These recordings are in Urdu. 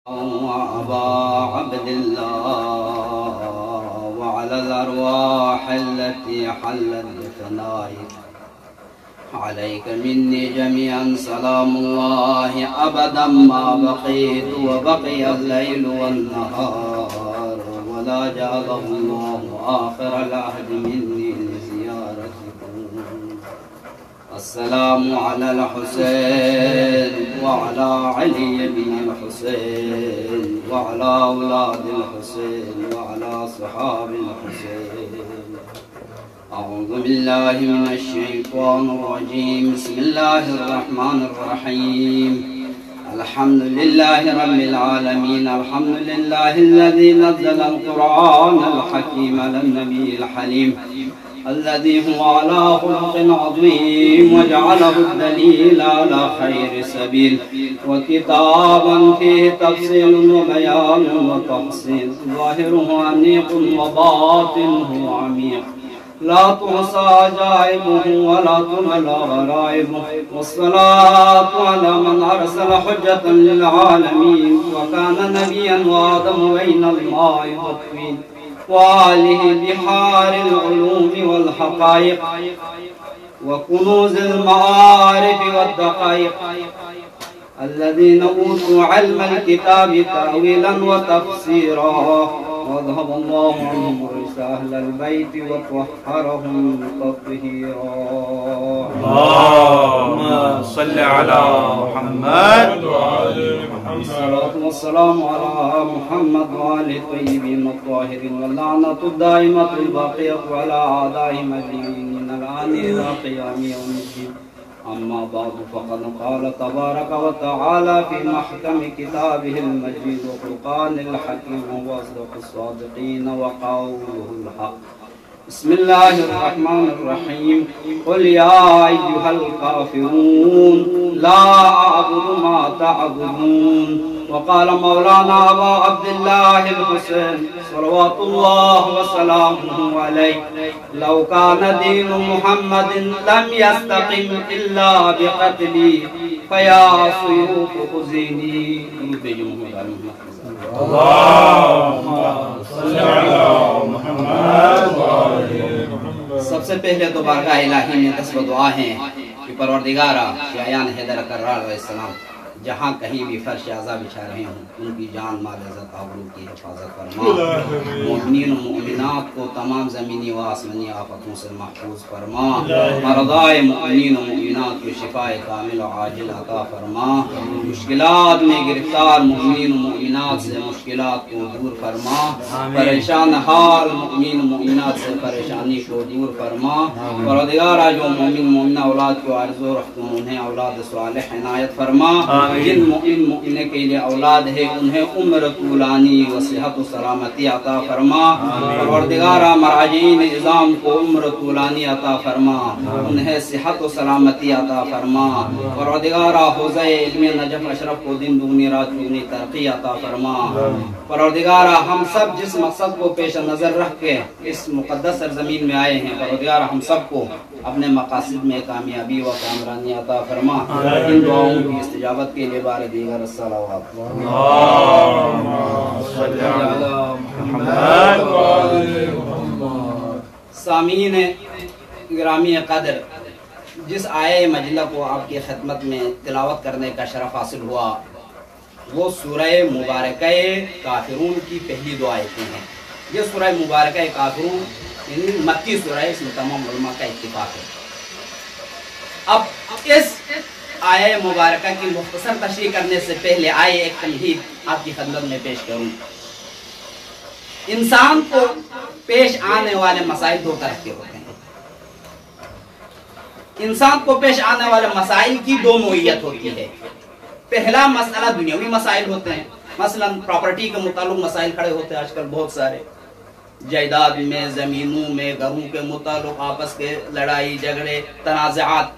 وأبا عبد الله وعلى الأرواح التي حلت بفنائك عليك مني جميعا سلام الله أبدا ما بقيت وبقي الليل والنهار ولا جعله الله آخر العهد مني لزيارتكم. السلام على الحسين وعلى علي بن الحسين وعلى أولاد الحسين وعلى صحاب الحسين. أعوذ بالله من الشيطان الرجيم. بسم الله الرحمن الرحيم. الحمد لله رب العالمين. الحمد لله الذي نزل القرآن الحكيم على النبي الحليم الذي هو على خلق عظيم وجعله الدليل على خير سبيل وكتابا فيه تفصيل وبيان وتفصيل ظاهره أنيق وباطنه عميق لا تحصى عجائبه ولا تمل غرائبه. والصلاة على من أرسل حجة للعالمين وكان نبيا وآدم بين الماء والطين وآله بحار العلوم والحقائق وكنوز المعارف والدقائق الذين أوتوا علم الكتاب تأويلا وتفسيرا وذهب الله عنهم رجس أهل البيت وطهرهم تطهيرا. اللهم صل على محمد وعلى محمد. الصلاة والسلام على محمد وآل الطيبين الطاهرين واللعنة الدائمة الباقية على أعدائهم أجمعين من الآن إلى قيام يوم الدين. أما بعد فقد قال تبارك وتعالى في محكم كتابه المجيد وفرقان الحكيم وأصدق الصادقين وقوله الحق. بسم الله الرحمن الرحيم. قل يا أيها الكافرون لا أعبد ما تعبدون. وقال مولانا أبا عبد الله الحسين صلوات الله وسلامه عليه لو كان دين محمد لم يستقم إلا بقتلي فيا سيوف خذيني. اللهم صل على محمد وعلى محمد. سب سے پہلے تو بارگاہ الہی میں دست و دعا ہیں کہ پروردگارہ شیعان حیدر کرار علیہ السلام جہاں کہیں بھی فرش عذاب بچھا رہے ہوں ان کی جان مال عزت آبرو کی حفاظت فرما. مومنین و مؤمنات کو تمام زمینی و آسمانی آفتوں سے محفوظ فرما. مرضائے مومنین و مؤمنات کو شفاء کامل و عاجل عطا فرما. مشکلات میں گرفتار مومنین و مؤمنات سے مشکلات کو دور فرما. پریشان حال مومنین و مؤمنات سے پریشانی کو دور فرما. پروردگارہ جو مومن مومنہ اولاد کو آرزو رکھتے ہیں انہیں اولاد صالح عنایت فرما. جن مؤمن کے لیے اولاد ہے انہیں عمر طولانی و صحت و سلامتی عطا فرما. پروردگارہ مراجعین نظام کو عمر طولانی عطا فرما انہیں صحت و سلامتی عطا فرما. پروردگارہ حوزہ علم نجف اشرف کو دن دگنی رات چگنی ترقی عطا فرما. پروردگارہ ہم سب جس مقصد کو پیش نظر رکھ کے اس مقدس سرزمین میں آئے ہیں پروردگارہ ہم سب کو اپنے مقاصد میں کامیابی و کامرانی عطا فرما. ان دعاؤں کی استجابت کے لیے بار دیگر الصلوات. اللهم صل على محمد وعلى محمد. سامعین گرامی قدر، جس آیے مجلہ کو آپ کی خدمت میں تلاوت کرنے کا شرف حاصل ہوا وہ سورہ مبارکہ کافرون کی پہلی دو آیتیں ہیں. یہ سورہ مبارکہ کافرون یعنی مکی سورہ ہے، اس میں تمام علماء کا اتفاق ہے. اب اس آیہ مبارکہ کی مختصر تشریح کرنے سے پہلے آئے ایک تمہید آپ کی خدمت میں پیش کروں. انسان کو پیش آنے والے مسائل دو طرح کے ہوتے ہیں. انسان کو پیش آنے والے مسائل کی دو نوعیت ہوتی ہے. پہلا مسئلہ دنیاوی مسائل ہوتے ہیں، مثلا پراپرٹی کے متعلق مسائل کھڑے ہوتے ہیں آج کل بہت سارے، جائیداد میں، زمینوں میں، گھروں کے متعلق آپس کے لڑائی جھگڑے تنازعات،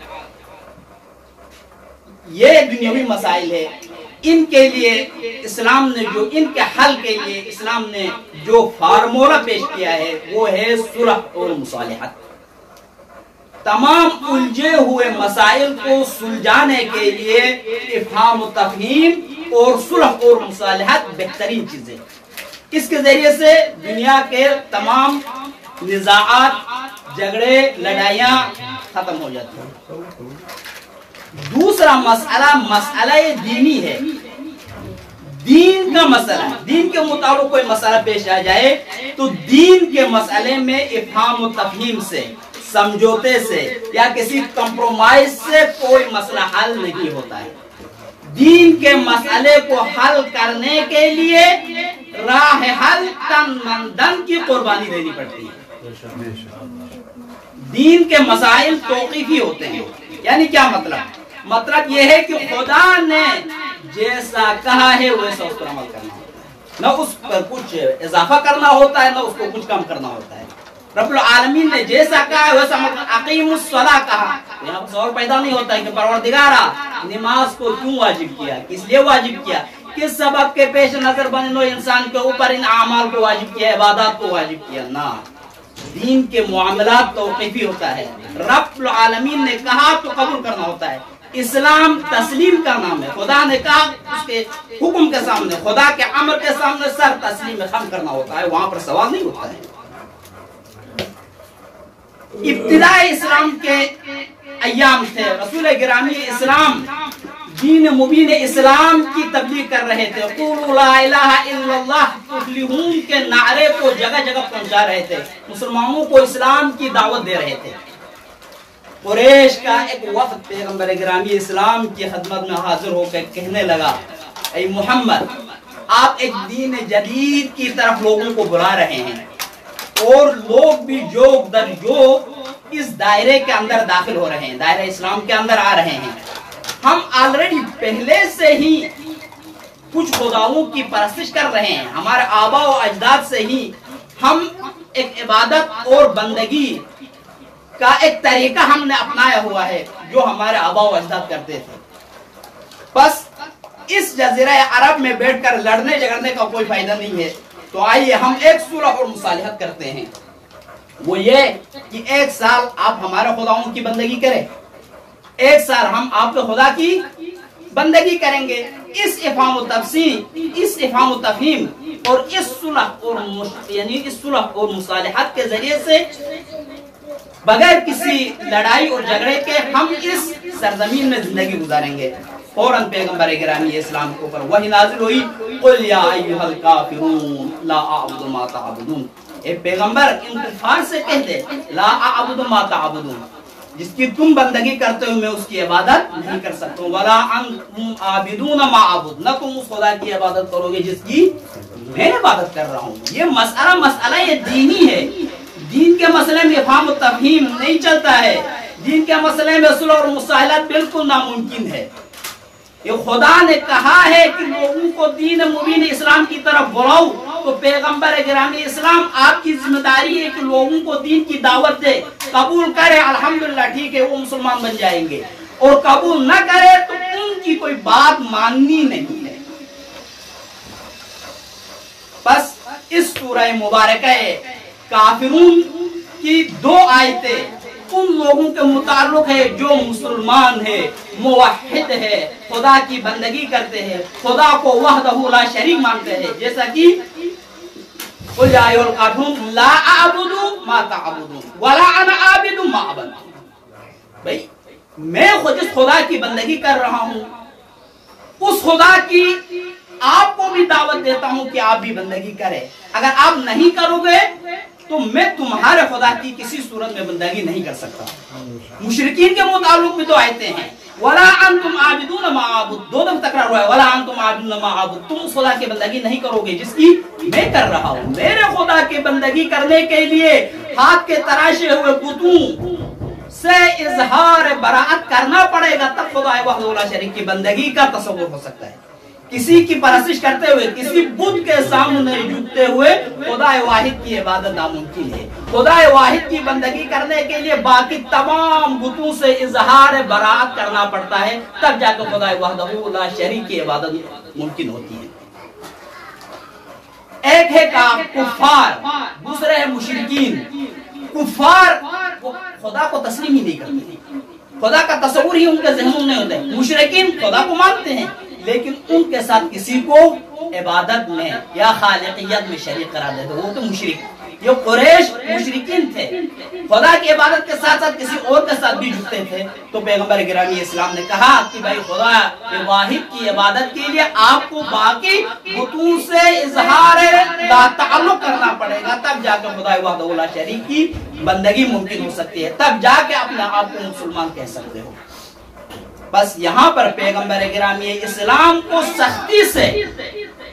یہ دنیاوی مسائل ہے. ان کے لیے اسلام نے ان کے حل کے لیے اسلام نے جو فارمولہ پیش کیا ہے وہ ہے صلح اور مصالحت. تمام الجھے ہوئے مسائل کو سلجھانے کے لیے افہام و تفہیم اور صلح اور مصالحت بہترین چیز ہے. اس کے ذریعے سے دنیا کے تمام نزاعات، جھگڑے، لڑائیاں ختم ہو جاتی ہیں. دوسرا مسئلہ دینی ہے. دین کا مسئلہ، دین کے مطابق کوئی مسئلہ پیش آ جائے تو دین کے مسئلے میں افہام و تفہیم سے، سمجھوتے سے یا کسی کمپرومائز سے کوئی مسئلہ حل نہیں ہوتا ہے. دین کے مسئلے کو حل کرنے کے لیے راہ حل تن من دن کی قربانی دینی پڑتی ہے. دین کے مسائل توقیفی ہوتے ہیں. یعنی کیا مطلب یہ ہے کہ خدا نے جیسا کہا ہے ویسا اس پر عمل کرنا ہوتا ہے، نہ اس پر کچھ اضافہ کرنا ہوتا ہے نہ اس کو کچھ کم کرنا ہوتا ہے. رب العالمین نے جیسا کہا ہے ویسا اقیم الصلاۃ کہا. یہاں پر سوال پیدا نہیں ہوتا ہے کہ پروردگارا نماز کو کیوں واجب کیا، کس لیے واجب کیا، کس سبب کے پیش نظر بنو انسان کے اوپر ان اعمال کو واجب کیا، عبادات کو واجب کیا. نہ، دین کے معاملات توقیفی ہوتا ہے. رب العالمین نے کہا تو قبول کرنا ہوتا ہے. اسلام تسلیم کا نام ہے. خدا نے کہا، اس کے حکم کے سامنے، خدا کے امر کے سامنے سر تسلیم خم کرنا ہوتا ہے. وہاں پر سوال نہیں ہوتا ہے. ابتدائی اسلام کے ایام تھے. رسول گرامی اسلام دین مبین اسلام کی تبلیغ کر رہے تھے. قولوا لا الہ الا اللہ تفلحون کے نعرے کو جگہ جگہ پہنچا رہے تھے. مسلمانوں کو اسلام کی دعوت دے رہے تھے. قریش کا ایک وفد پیغمبر گرامی اسلام کی خدمت میں حاضر ہو کر کہنے لگا، اے محمد، آپ ایک دین جدید کی طرف لوگوں کو بلا رہے ہیں اور لوگ بھی جوگ در جوگ اس دائرے کے اندر داخل ہو رہے ہیں، دائرہ اسلام کے اندر آ رہے ہیں. ہم آلریڈی پہلے سے ہی کچھ خداؤں کی پرستش کر رہے ہیں. ہمارے آبا و اجداد سے ہی ہم ایک عبادت اور بندگی کا ایک طریقہ ہم نے اپنایا ہوا ہے جو ہمارے آبا و اجداد کرتے تھے. بس اس جزیرہ عرب میں بیٹھ کر لڑنے جھگڑنے کا کوئی فائدہ نہیں ہے. تو آئیے ہم ایک صلح اور مصالحت کرتے ہیں. وہ یہ کہ 1 سال آپ ہمارے خداؤں کی بندگی کریں، 1 سال ہم آپ کے خدا کی بندگی کریں گے. اس افہام و تفہیم اور اس صلح اور مصالحت کے ذریعے سے بغیر کسی لڑائی اور جھگڑے کے ہم اس سرزمین میں زندگی گزاریں گے. فوراً پیغمبر گرامی اسلام کے اوپر وحی نازل ہوئی، قل یا ایھا الکافرون لا اعبد ما تعبدون. اے پیغمبر ان کفار سے کہہ دے، لا اعبد ما تعبدون، جس کی تم بندگی کرتے ہو میں اس کی عبادت نہیں کر سکتا ہوں. ولا انتم عابدون ما اعبد، نہ تم اس خدا کی عبادت کرو گے جس کی میں عبادت کر رہا ہوں. یہ مسئلہ یہ دینی ہے. دین کے مسئلے میں افہام و تفہیم نہیں چلتا ہے. دین کے مسئلے میں صلح اور مصالحت بالکل ناممکن ہے. یہ خدا نے کہا ہے کہ لوگوں کو دین مبین اسلام کی طرف بلاؤ، تو پیغمبر گرامی اسلام آپ کی ذمہ داری ہے کہ لوگوں کو دین کی دعوت دے. قبول کرے الحمدللہ ٹھیک ہے، وہ مسلمان بن جائیں گے، اور قبول نہ کرے تو ان کی کوئی بات ماننی نہیں ہے. بس اس سورہ مبارکہ کافرون کی 2 آیتیں ان لوگوں کے متعلق ہے جو مسلمان ہے، موحد ہے، خدا کی بندگی کرتے ہیں، خدا کو وحدہ لا شریک مانتے ہیں. جیسا کہ قل یا ایھا الکافرون لا اعبد ما تعبدون ولا انا عابد ما عبدتم. بھئی میں خود جس خدا کی بندگی کر رہا ہوں اس خدا کی آپ کو بھی دعوت دیتا ہوں کہ آپ بھی بندگی کریں. اگر آپ نہیں کرو گے تو میں تمہارے خدا کی کسی صورت میں بندگی نہیں کر سکتا. مشرکین کے متعلق بھی 2 آیتیں ہیں، ولا انتم عابدون ما اعبد، 2 دفعہ تکرار ہوا ہے، ولا انتم عابدون ما اعبد، تم اس خدا کی بندگی نہیں کرو گے جس کی میں کر رہا ہوں. میرے خدا کی بندگی کرنے کے لیے ہاتھ کے تراشے ہوئے بتوں سے اظہار براءت کرنا پڑے گا، تب خدا وحدہ لا شریک کی بندگی کا تصور ہو سکتا ہے. کسی کی پرستش کرتے ہوئے، کسی بت کے سامنے جھکتے ہوئے خدا واحد کی عبادت ناممکن ہے. خدا واحد کی بندگی کرنے کے لیے باقی تمام بتوں سے اظہار براءت کرنا پڑتا ہے، تب جا کر خدا وحدہ لا شریک کی عبادت ممکن ہوتی ہے. ایک ہے کفار، دوسرے ہے مشرکین. کفار خدا کو تسلیم ہی نہیں کرتے، خدا کا تصور ہی ان کے ذہنوں میں ہوتا ہے. مشرکین خدا کو مانتے ہیں، لیکن ان کے ساتھ کسی کو عبادت میں یا خالقیت میں شریک قرار دیتے، وہ تو مشرک. یہ قریش مشرکین تھے، خدا کی عبادت کے ساتھ ساتھ کسی اور کے ساتھ بھی جھکتے تھے. تو پیغمبر گرامی اسلام نے کہا کہ بھائی خدا واحد کی عبادت کے لیے آپ کو باقی بتوں سے اظہار لا تعلق کرنا پڑے گا، تب جا کے خدا وحدہ لا شریک کی بندگی ممکن ہو سکتی ہے، تب جا کے اپنے آپ کو مسلمان کہہ سکتے ہو. بس یہاں پر پیغمبر گرامی اسلام کو سختی سے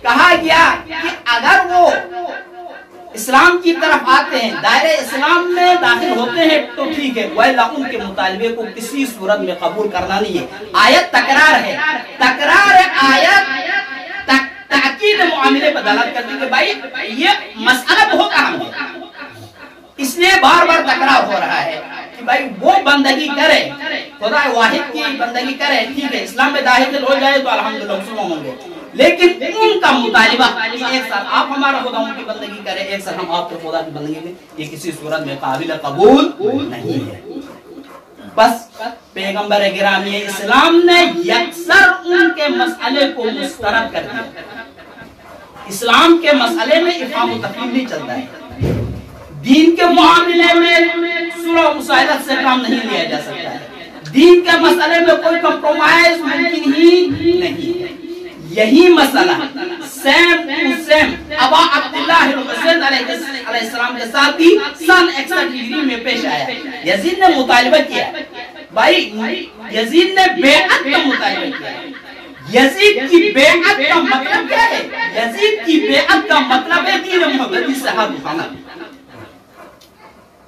کہا گیا کہ اگر وہ اسلام کی طرف آتے ہیں، دائرہ اسلام میں داخل ہوتے ہیں تو ٹھیک ہے، وَإِلَّا ان کے مطالبے کو کسی صورت میں قبول کرنا نہیں ہے. آیت تکرار ہے، تکرار آیت تاکید معاملے پر دلالت کرتی ہے کہ بھائی یہ مسئلہ بہت اہم ہے، اس لیے بار بار تکرار ہو رہا ہے کہ بھائی وہ بندگی کرے، خدا واحد کی بندگی کرے، ٹھیک ہے اسلام میں داخل ہو جائے تو الحمدللہ مسلمان ہوں گے، لیکن ان کا مطالبہ ایک سال آپ ہمارا خدا ان کی بندگی کرے، ایک سال ہم آپ کے خدا کی بندگی کریں، یہ کسی صورت میں قابل قبول نہیں ہے. بس پیغمبر گرامی اسلام نے یکسر ان کے مسئلے کو مسترد کر دیا. اسلام کے مسئلے میں افہام و تفہیم نہیں چلتا ہے، دین کے معاملے میں صلح و مساعدت سے کام نہیں لیا جا سکتا ہے، دین کے مسئلے میں کوئی کمپرومائز ممکن ہی نہیں ہے. یہی مسئلہ سیم ٹو سیم ابا عبداللہ الحسین علیہ السلام کے ساتھ بھی سن 61 ہجری میں پیش آیا. یزید نے مطالبہ کیا، بھائی یزید نے بیعت کا مطالبہ کیا. یزید کی بیعت کا مطلب کیا ہے؟ یزید کی بیعت کا مطلب ہے دین محمدی صحابہ خانہ.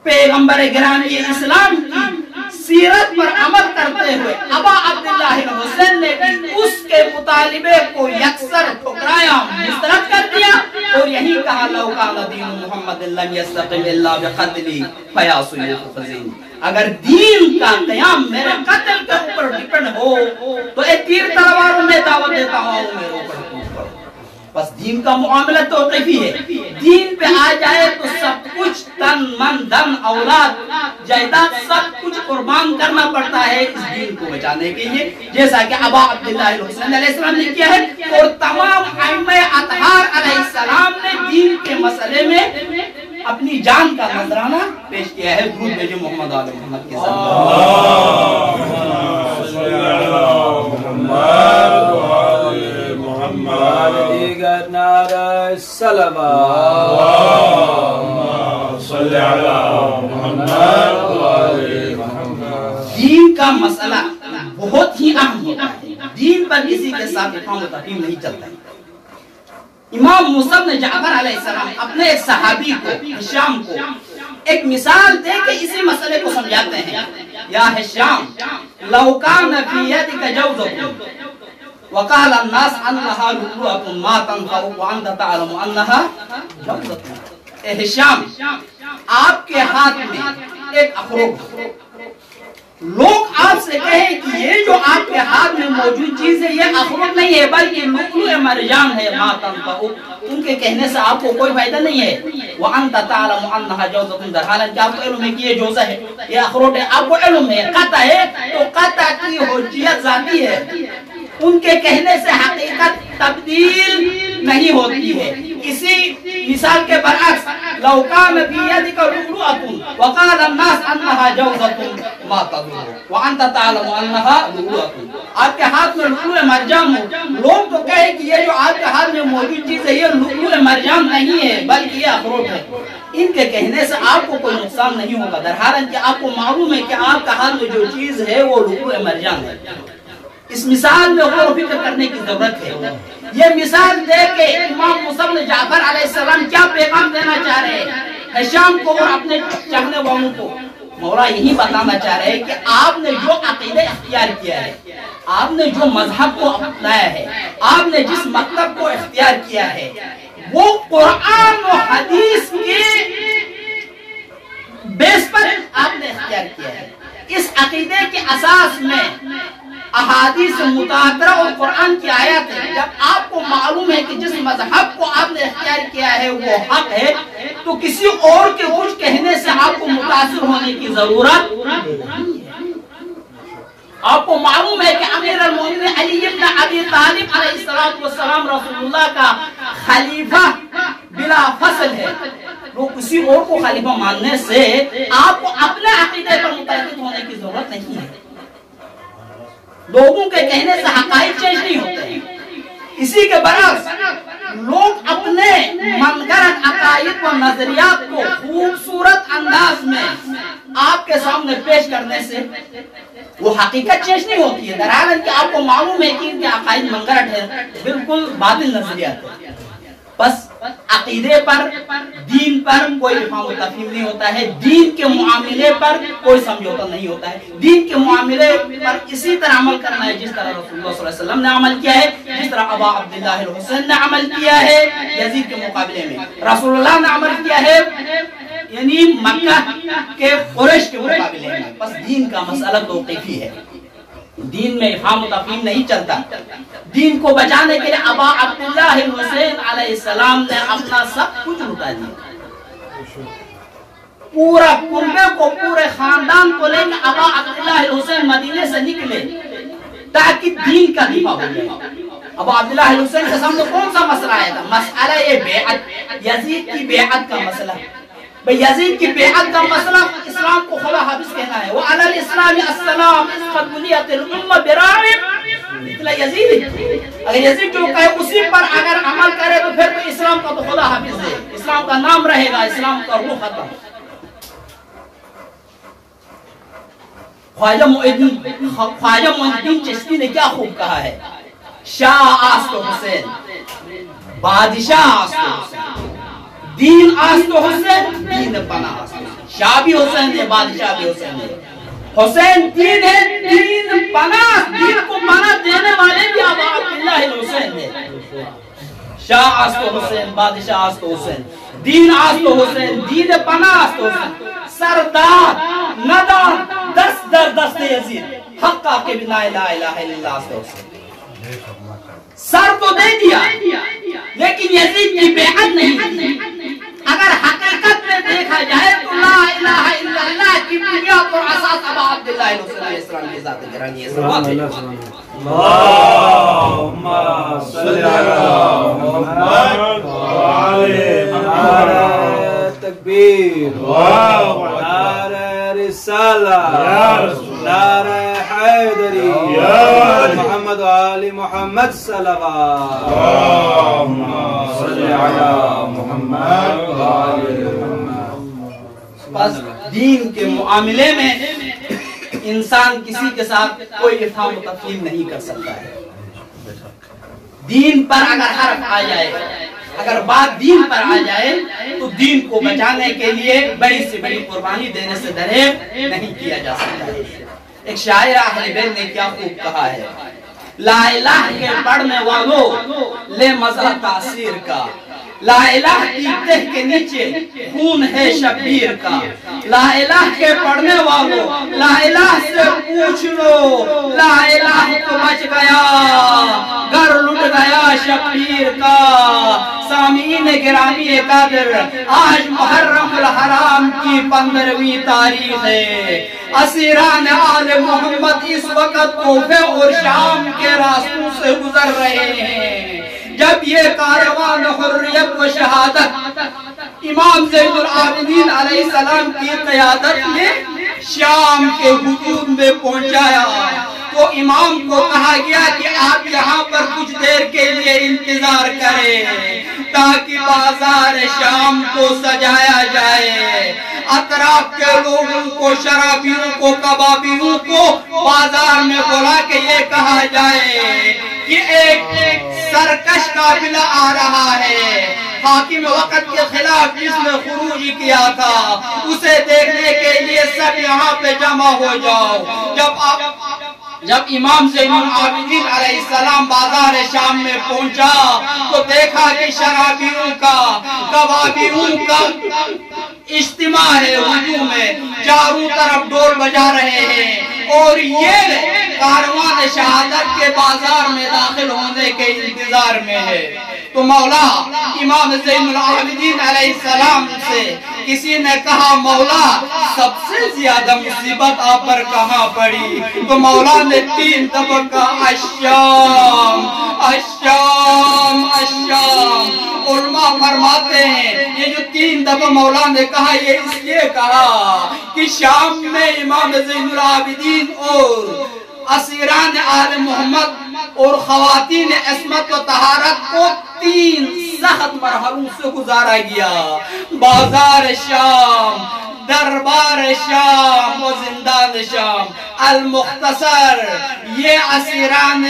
پیغمبر گرامی اسلام کی سیرت پر عمل کرتے ہوئے ابا عبداللہ الحسین نے بھی اس کے مطالبے کو یکسر ٹھکرایا، مسترد کر دیا اور یہی کہا لو کان دین محمد لم یستقم الا بقتلی فیا سیوف فزین. اگر دین کا قیام میرے قتل کے اوپر ڈیپنڈ ہو تو ایک تیر تلواروں میں دعوت دیتا ہوں میرے اوپر. بس دین کا معاملہ توقیفی ہے، دین پہ آ جائے تو سب کچھ تن من دن اولاد جائیداد سب کچھ قربان کرنا پڑتا ہے اس دین کو بچانے کے لیے، جیسا کہ ابا عبداللہ الحسین علیہ السلام نے کیا ہے اور تمام ائمہ اطہار علیہ السلام نے دین کے مسئلے میں اپنی جان کا نذرانہ پیش کیا ہے. درود بھیجو محمد آل محمد کے دیگر نعرہ صلوات صلی علی محمد. دین کا مسئلہ بہت ہی اہم ہوتا ہے، دین پر کسی کے ساتھ افہام و تفہیم نہیں چلتا ہے. امام موسیٰ بن جعفر علیہ السلام اپنے ایک صحابی کو ہشام کو ایک مثال دے کے اسی مسئلے کو سمجھاتے ہیں. یا ہشام لو کان فی یدک جوزۃ وقال الناس انها لؤلؤۃ ما تنفع وانت تعلم انها جوزۃ. اے ہشام آپ کے ہاتھ میں ایک اخروٹ، لوگ آپ سے کہیں کہ یہ جو آپ کے ہاتھ میں موجود چیز ہے یہ اخروٹ نہیں ہے بلکہ لؤلؤ مرجان ہے، ما تنفع، ان کے کہنے سے آپ کو کوئی فائدہ نہیں ہے. وانت تعلم انها جوزۃ، در حالانکہ آپ کو علم ہے کہ یہ جوزہ ہے، یہ اخروٹ ہے، آپ کو علم ہے. قطع ہے تو قطع کی حجیت ذاتی ہے، ان کے کہنے سے حقیقت تبدیل نہیں ہوتی ہے. اسی مثال کے برعکس لو کان فی یدک لؤلؤۃ وقال الناس انها جوزۃ ما تضر وانت تعلم انها لؤلؤۃ. آپ کے ہاتھ میں لؤلؤ مرجان ہو، لوگ تو کہے کہ یہ جو آپ کے ہاتھ میں موجود چیز ہے یہ لؤلؤ مرجان نہیں ہے بلکہ یہ اخروٹ ہے، ان کے کہنے سے آپ کو کوئی نقصان نہیں ہوگا، در حالانکہ آپ کو معلوم ہے کہ آپ کا ہاتھ میں جو چیز ہے وہ لؤلؤ مرجان ہے. اس مثال میں غور و فکر کرنے کی ضرورت ہے. یہ مثال دے کے امام موسیٰ بن جعفر علیہ السلام کیا پیغام دینا چاہ رہے ہیں ہشام کو اور اپنے چاہنے والوں کو؟ مولا یہی بتانا چاہ رہے ہیں کہ آپ نے جو عقیدہ اختیار کیا ہے، آپ نے جو مذہب کو اپنایا ہے، آپ نے جس مطلب کو اختیار کیا ہے وہ قرآن و حدیث کے بیس پر آپ نے اختیار کیا ہے. اس عقیدے کے اساس میں احادیث متواترہ اور قرآن کی آیات ہیں. جب آپ کو معلوم ہے کہ جس مذہب کو آپ نے اختیار کیا ہے وہ حق ہے تو کسی اور کے کچھ کہنے سے آپ کو متاثر ہونے کی ضرورت نہیں ہے. آپ کو معلوم ہے کہ امیر المومنین علی بن ابی طالب علیہ السلام رسول اللہ کا خلیفہ بلا فصل ہے. وہ کسی اور کو خلیفہ ماننے سے آپ کو اپنے عقیدے پر متعلق ہونے کی ضرورت نہیں ہے. لوگوں کے کہنے سے حقائق چینج نہیں ہوتے ہیں. اسی کے برعکس لوگ اپنے من گھڑت عقائد و نظریات کو خوبصورت انداز میں آپ کے سامنے پیش کرنے سے وہ حقیقت چینج نہیں ہوتی ہے. دراصل کہ آپ کو معلوم ہے کہ ان کے عقائد من گھڑت ہے، بالکل باطل نظریات ہے. بس عقیدے پر، دین پر کوئی افہام و تفہیم نہیں ہوتا ہے. دین کے معاملے پر کوئی سمجھوتا نہیں ہوتا ہے. دین کے معاملے پر اسی طرح عمل کرنا ہے جس طرح رسول اللہ صلی اللہ علیہ وسلم نے عمل کیا ہے، جس طرح ابا عبداللہ الحسین نے عمل کیا ہے یزید کے مقابلے میں. رسول اللہ نے عمل کیا ہے یعنی مکہ کے قریش کے مقابلے میں. بس دین کا مسئلہ توقیفی ہے. دین میں افہام و تفہیم نہیں چلتا. دین کو بچانے کے لیے ابا عبداللہ الحسین علیہ السلام نے اپنا سب کچھ لٹا دیا. پورا کنبے کو، پورے خاندان کو لے کے ابا عبداللہ الحسین مدینے سے نکلے تاکہ دین کا دفاع ہو جائے. ابا عبداللہ الحسین کے سامنے کون سا مسئلہ آیا تھا؟ مسئلہ یہ بیعت، یزید کی بیعت کا مسئلہ. بھئی یزید کی بیعت کا مسئلہ اسلام کو خلا حافظ کہنا ہے. وَعَلَى الْإِسْلَامِ السَّلَامِ اِسْقَدْ بُنِيَتِ الْأُمَّ بِرَاعٍ مثل یزید. اگر یزید جو کہے اسی پر اگر عمل کرے تو پھر تو اسلام کا تو خلا حافظ ہے، اسلام کا نام رہے گا، اسلام کا روح ختم. خواجہ معین الدین چشتی نے کیا خوب کہا ہے، شاہ آست حسین، بادشاہ آست حسین، دین آست حسین، دین پناہ آست حسین. شاہ بھی حسین ہے، بادشاہ بھی حسین ہے. حسین دین ہے، دین پناہ، دین کو پناہ دینے والے بھی ابا عبداللہ الحسین ہے. شاہ آست حسین، بادشاہ آست حسین، دین آست حسین، دین پناہ آست حسین. سردار ندار دست در دست یزید، حق آ کے بنا لا الہ الا اللہ آست حسین. سر تو دے دیا لیکن یزید کی بیعت نہیں دی. اگر حقیقت میں دیکھا جائے تو لا الہ الا اللہ کی بنیاد اور اساس ابا عبداللہ الحسین علیہ السلام کی ذات گرامی ہے. اللہم صلی علی محمد وعلی محمد. تکبیر، نعرہ رسالہ، نعرہ حیدری، محمد وعلی محمد صلوات. اللہم صلی علی محمد وعلی محمد. بس دین کے معاملے میں انسان کسی کے ساتھ کوئی افہام و تفہیم نہیں کر سکتا ہے. دین پر اگر حرف آ جائے، اگر بات دین پر آ جائے تو دین کو بچانے کے لیے بڑی سے بڑی قربانی دینے سے دریغ نہیں کیا جا سکتا ہے. ایک شاعر اہل بیت نے کیا خوب کہا ہے، لا الہ کے پڑھنے والوں لے مزہ تاثیر کا، لا الہ کی تہ کے نیچے خون ہے شبیر کا. لا الہ کے پڑھنے والوں لا الہ سے پوچھ لو، لا الہ تو بچ گیا گھر لٹ گیا شبیر کا. سامعین گرامی قدر، آج محرم الحرام کی 15ویں تاریخ ہے. اسیران آل محمد اس وقت کوفہ اور شام کے راستوں سے گزر رہے ہیں. جب یہ کاروان حریت و شہادت امام زین العابدین علیہ السلام کی قیادت میں شام کے حدود میں پہنچایا تو امام کو کہا گیا کہ آپ یہاں پر کچھ دیر کے لیے انتظار کریں تاکہ بازار شام کو سجایا جائے. اطراف کے لوگوں کو، شرابیوں کو، کبابیوں کو بازار میں بلا کے یہ کہا جائے کہ ایک سرکش قافلہ آ رہا ہے، حاکم وقت کے خلاف جس نے خروج کیا تھا، اسے دیکھنے کے لیے سب یہاں پہ جمع ہو جاؤ. جب امام زین العابدین علیہ السلام بازار شام میں پہنچا تو دیکھا کہ شرابیوں کا، کبابیوں کا اجتماع ہے. ہجوم میں چاروں طرف ڈول بجا رہے ہیں اور یہ کاروان شہادت کے بازار میں داخل ہونے کے انتظار میں ہے۔ تو مولا امام زین العابدین علیہ السلام سے کسی نے کہا مولا سب سے زیادہ مصیبت آپ پر کہاں پڑی؟ تو مولا نے 3 دفعہ کہا الشام الشام الشام۔ علماء فرماتے ہیں یہ جو 3 دفعہ مولا نے کہا یہ اس لیے کہا کہ شام میں امام زین العابدین اور اسیران آل محمد اور خواتین عصمت و طہارت کو 3 سخت مرحلوں سے گزارا گیا۔ بازار شام، دربار شام و زندان شام۔ المختصر یہ اسیران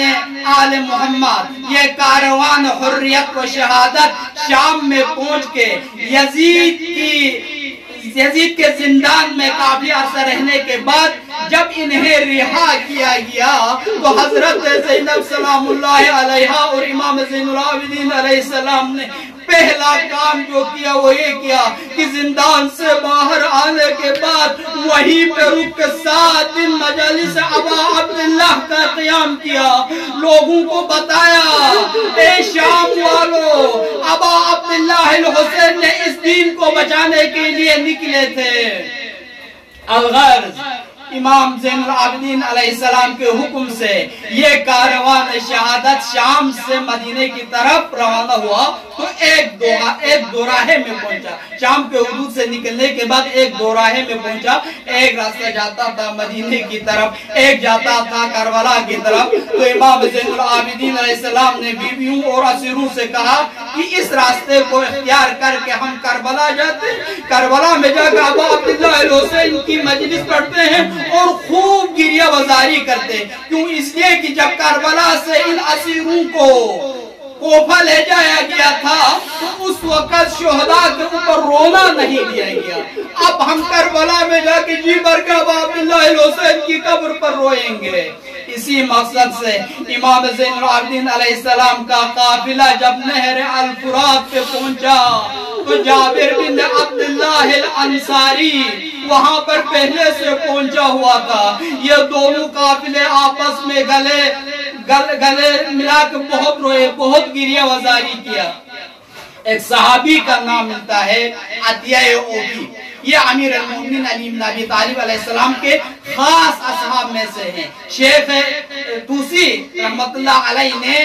آل محمد، یہ کاروان حریت و شہادت شام میں پہنچ کے یزید کے زندان میں کافی عرصہ رہنے کے بعد جب انہیں رہا کیا گیا تو حضرت زینب سلام اللہ علیہا اور امام زین العابدین علیہ السلام نے پہلا کام جو کیا وہ یہ کیا کہ زندان سے باہر آنے کے بعد وہیں پہ رک کے 7 دن مجلس ابا عبداللہ کا قیام کیا، لوگوں کو بتایا اے شام والو ابا عبداللہ الحسین نے اس دین کو بچانے کے لیے نکلے تھے۔ الغرض امام زین العابدین علیہ السلام کے حکم سے یہ کاروان شہادت شام سے مدینے کی طرف روانہ ہوا تو ایک دوراہے میں پہنچا۔ شام کے حدود سے نکلنے کے بعد ایک دوراہے میں پہنچا۔ ایک راستہ جاتا تھا مدینے کی طرف، ایک جاتا تھا کربلا کی طرف۔ تو امام زین العابدین علیہ السلام نے بیویوں اور اسیروں سے کہا کہ اس راستے کو اختیار کر کے ہم کربلا جاتے ہیں، کربلا میں جا کر ابا عبداللہ الحسین کی مجلس پڑھتے ہیں اور خوب گریہ وزاری کرتے۔ کیوں؟ اس لیے کہ جب کربلا سے ان اسیروں کو کوفہ لے جایا گیا تھا تو اس وقت شہداء کے اوپر رونا نہیں دیا گیا۔ اب ہم کربلا میں جا کے جی بھر کے ابا عبداللہ الحسین کی قبر پر روئیں گے۔ اسی مقصد سے امام زین العابدین علیہ السلام کا قافلہ جب نہر الفرات پہ پہنچا تو جابر بن عبداللہ الانصاری وہاں پر پہلے سے پہنچا ہوا تھا۔ یہ دونوں قافلے آپس میں گلے ملا کے بہت روئے، بہت گریہ وزاری کیا۔ ایک صحابی کا نام ملتا ہے عطیہ اوفی، یہ امیر المومنین علی بن ابی طالب علیہ السلام کے خاص اصحاب میں سے ہیں۔ شیخ توسی رحمت اللہ علیہ نے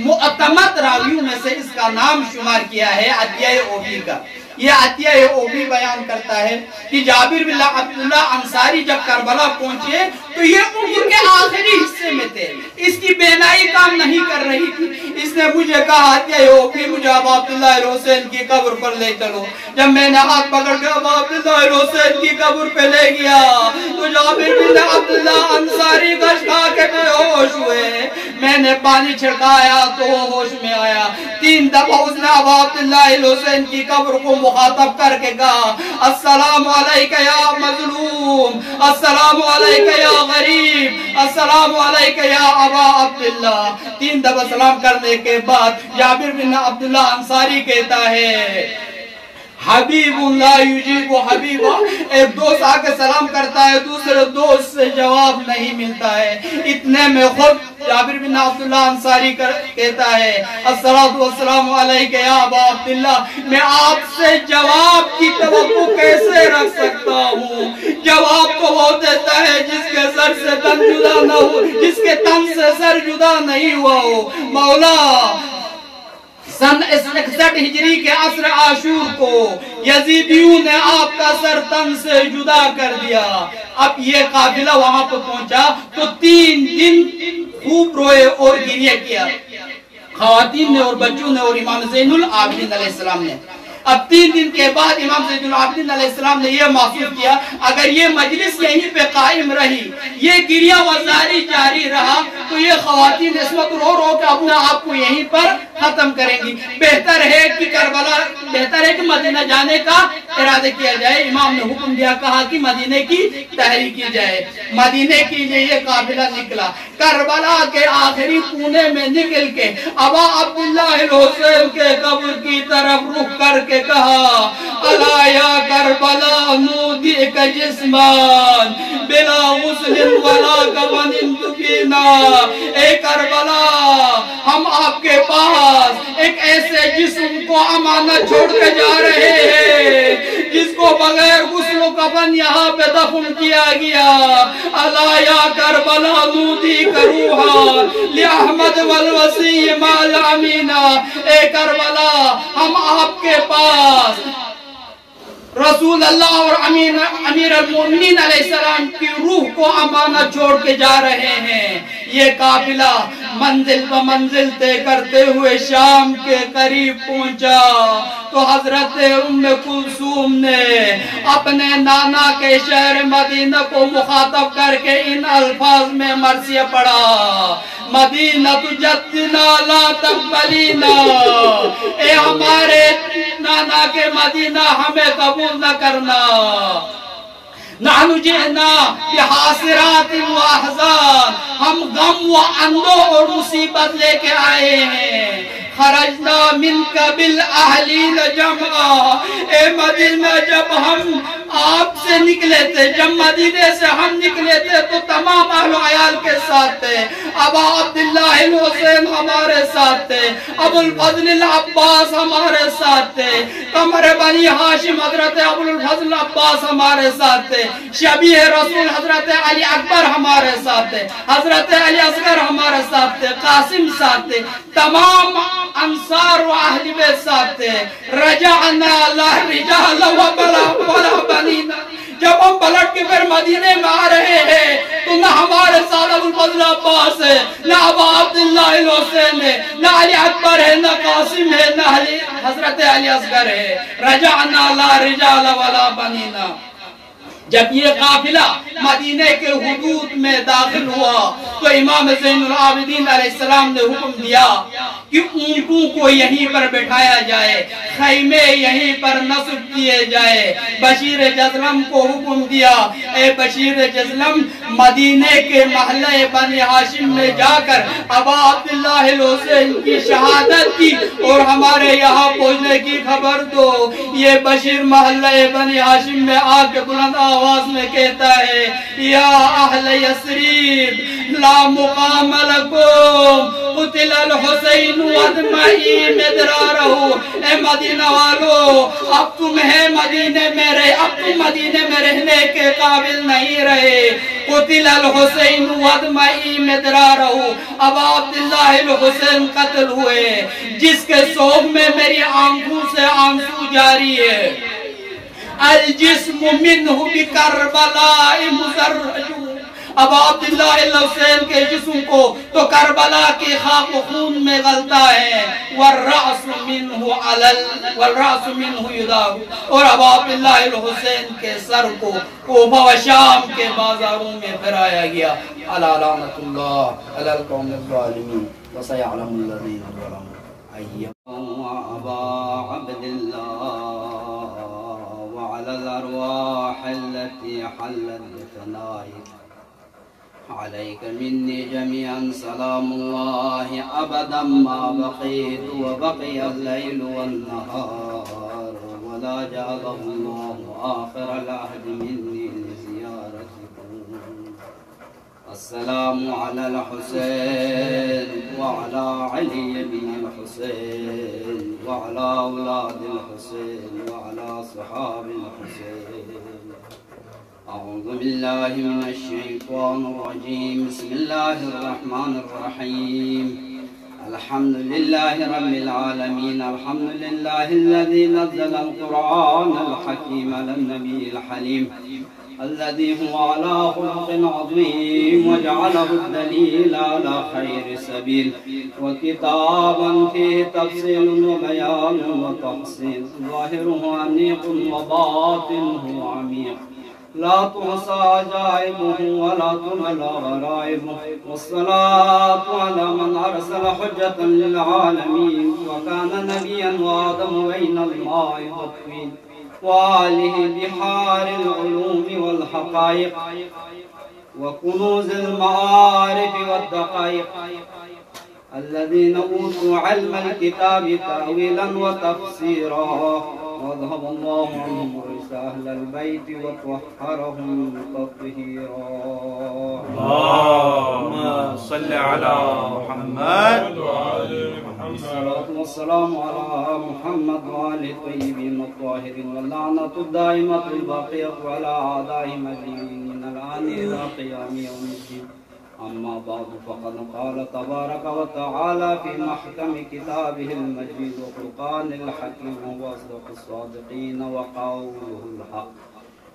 معتمد راویوں میں سے اس کا نام شمار کیا ہے عطیہ اوفی کا۔ یہ عطیہ اوفی بیان کرتا ہے کہ جابر بن عبداللہ انصاری جب کربلا پہنچے تو یہ عمر کے آخری حصے میں تھے، اس کی بینائی کام نہیں کر رہی تھی۔ اس نے مجھے کہا عطیہ اوفی مجھے ابا عبداللہ الحسین کی قبر پر لے چلو۔ جب میں نے ہاتھ پکڑ کے ابا عبداللہ الحسین کی قبر پہ لے گیا تو جابر بن عبداللہ انصاری گش کھا کے بے ہوش ہوئے۔ میں نے پانی چھڑکایا تو وہ ہوش میں آیا۔ 3 دفعہ اس نے ابا عبداللہ الحسین کی قبر کو مخاطب کر کے کہا السلام علیکہ یا مظلوم، السلام علیکہ یا غریب، السلام علیکہ یا ابا عبداللہ۔ 3 دفعہ سلام کرنے کے بعد جابر بن عبداللہ انصاری کہتا ہے حبیب لا یجیب حبیبا، ایک دوست آ کے سلام کرتا ہے دوسرے دوست سے جواب نہیں ملتا ہے۔ اتنے میں خود جابر بن عبداللہ انصاری کہتا ہے الصلاۃ والسلام علیکہ یا ابا عبداللہ، میں آپ سے جواب کی توقع کیسے رکھ سکتا ہوں؟ جواب تو وہ دیتا ہے جس کے سر سے تن جدا نہ ہو، جس کے تن سے سر جدا نہیں ہوا ہو۔ مولا سن 61 ہجری کے عصر عاشور کو یزیدیوں نے آپ کا سر تن سے جدا کر دیا۔ اب یہ قافلہ وہاں پہ پہنچا تو 3 دن خوب روئے اور گریہ کیا، خواتین نے اور بچوں نے اور امام زین العابدین علیہ السلام نے۔ اب 3 دن کے بعد امام زین العابدین علیہ السلام نے یہ محسوس کیا اگر یہ مجلس یہیں پہ قائم رہی، یہ گریہ وزاری جاری رہا تو یہ خواتین عصمت رو رو کے اپنے آپ کو یہیں پر ختم کریں گی۔ بہتر ہے کہ مدینہ جانے کا ارادہ کیا جائے۔ امام نے حکم دیا، کہا کہ مدینے کی تحریک کی جائے۔ مدینے کے لیے یہ قافلہ نکلا، کربلا کے آخری کونے میں نکل کے ابا عبداللہ الحسین کے قبر کی طرف رخ کر کے کہا الا یا کربلا نودئک جسمان بلا غسل ولا کفن تفینا، اے کربلا ہم آپ کے پاس ایک ایسے جسم کو امانت چھوڑ کے جا رہے ہیں جس کو بغیر غسل و کفن یہاں پہ دفن کیا گیا۔ الا یا کربلا نودئک روحا لأحمد والوصی مع الامینا، اے کربلا ہم آپ کے پاس رسول اللہ اور امیر المومنین علیہ السلام کی روح کو امانت چھوڑ کے جا رہے ہیں۔ یہ قافلہ منزل پہ منزل طے کرتے ہوئے شام کے قریب پہنچا تو حضرت ام کلثوم نے اپنے نانا کے شہر مدینہ کو مخاطب کر کے ان الفاظ میں مرثیہ پڑھا، مدینہ جدنا لا تقبلینا، اے ہمارے نانا کے مدینہ ہمیں قبول نہ کرنا۔ نحن جئنا بحاصرات و احزان، ہم غم و اندوہ اور مصیبت لے کے آئے ہیں۔ خرجنا منک بالاہلین جمعا، اے مدینہ جب ہم آپ سے نکلے تھے، جب مدینے سے ہم نکلے تھے تو تمام اہل و عیال کے ساتھ تھے، ابا عبداللہ الحسین ہمارے ساتھ تھے، ابو الفضل العباس ہمارے ساتھ تھے، قمر بنی ہاشم حضرت ابو الفضل العباس ہمارے ساتھ تھے، شبیہ رسول حضرت علی اکبر ہمارے ساتھ تھے، حضرت علی اصغر ہمارے ساتھ تھے، قاسم ساتھ تھے، تمام انصار و اہل بیت ساتھ تھے۔ رجعنا لا رجال ولا بنینا، جب ہم پلٹ کے پھر مدینے میں آ رہے ہیں تو نہ ہمارے ساتھ ابو الفضل عباس ہے، نہ ابا عبداللہ الحسین ہے، نہ علی اکبر ہے، نہ قاسم ہے، نہ حضرت علی اصغر ہے۔ رجعنا لا رجال ولا بنینا۔ جب یہ قافلہ مدینہ کے حدود میں داخل ہوا تو امام زین العابدین علیہ السلام نے حکم دیا کہ اونٹوں کو یہیں پر بٹھایا جائے، خیمے یہیں پر نصب کیے جائے۔ بشیر جزلم کو حکم دیا، اے بشیر جزلم مدینہ کے محلہ بنی ہاشم میں جا کر ابا عبداللہ الحسین کی شہادت کی اور ہمارے یہاں پہنچنے کی خبر دو۔ یہ بشیر محلہ بنی ہاشم میں آ کے بلند آواز میں کہتا ہے، یا اہل یثرب لا مقام لکم قتل الحسین وادمعی مدرارہ، اے مدینہ والو اب تم ہے مدینے میں رہے، اب تم مدینے میں رہنے کے قابل نہیں رہے۔ قتل الحسین وادمعی مدرارہ، ابا عبداللہ الحسین قتل ہوئے جس کے صوب میں میری آنکھوں سے آنسو جاری ہے۔ الجسم منہ بکربلاء مزرج، ابا عبداللہ الحسین کے جسم کو تو کربلا کی خاک و خون میں غلطا ہے، والرأس منہ یداہ، اور ابا عبداللہ الحسین کے سر کو کوفہ و شام کے بازاروں میں پھرایا گیا۔ الا لعنۃ اللہ علی القوم الظالمین وسیعلم الذین ظلموا ایہم ابا عبداللہ وعلى الأرواح التي حلت بفنائك عليك مني جميعا سلام الله أبدا ما بقيت وبقي الليل والنهار ولا جعله الله آخر العهد مني لزيارتكم. السلام على الحسين وعلى علي بن الحسين وعلى أولاد الحسين وعلى صحاب الحسين. أعوذ بالله من الشيطان الرجيم. بسم الله الرحمن الرحيم. الحمد لله رب العالمين. الحمد لله الذي نزل القرآن الحكيم على النبي الحليم الذي هو على خلق عظيم وجعله الدليل على خير سبيل وكتابا فيه تفصيل وبيان وتفصيل ظاهره أنيق وباطنه عميق لا تحصى عجائبه ولا تبلى غرائبه. والصلاة على من أرسل حجة للعالمين وكان نبيا وآدم بين الماء والطين وآله بحار العلوم والحقائق وكنوز المعارف والدقائق الذين أوتوا علم الكتاب تأويلا وتفسيرا وذهب الله عنهم رجس أهل البيت وطهرهم تطهيرا. اللهم صل على محمد الصلاة والسلام على محمد وآل الطيبين الطاهرين واللعنة الدائمة الباقية على أعدائهم أجمعين الآن إلى قيام يوم الدين. أما بعد فقد قال تبارك وتعالى في محكم كتابه المجيد وفرقان الحكيم وأصدق الصادقين وقوله الحق.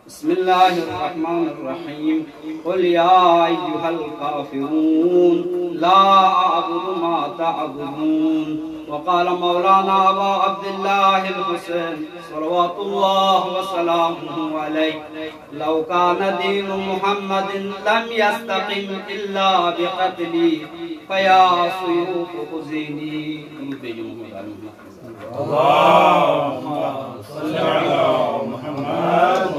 بسم الله الرحمن الرحيم. قل يا أيها الكافرون لا أعبد ما تعبدون. وقال مولانا أبا عبد الله الحسين صلوات الله وسلامه عليه لو كان دين محمد لم يستقم إلا بقتلي فيا سيوف خذيني. اللهم صل على محمد.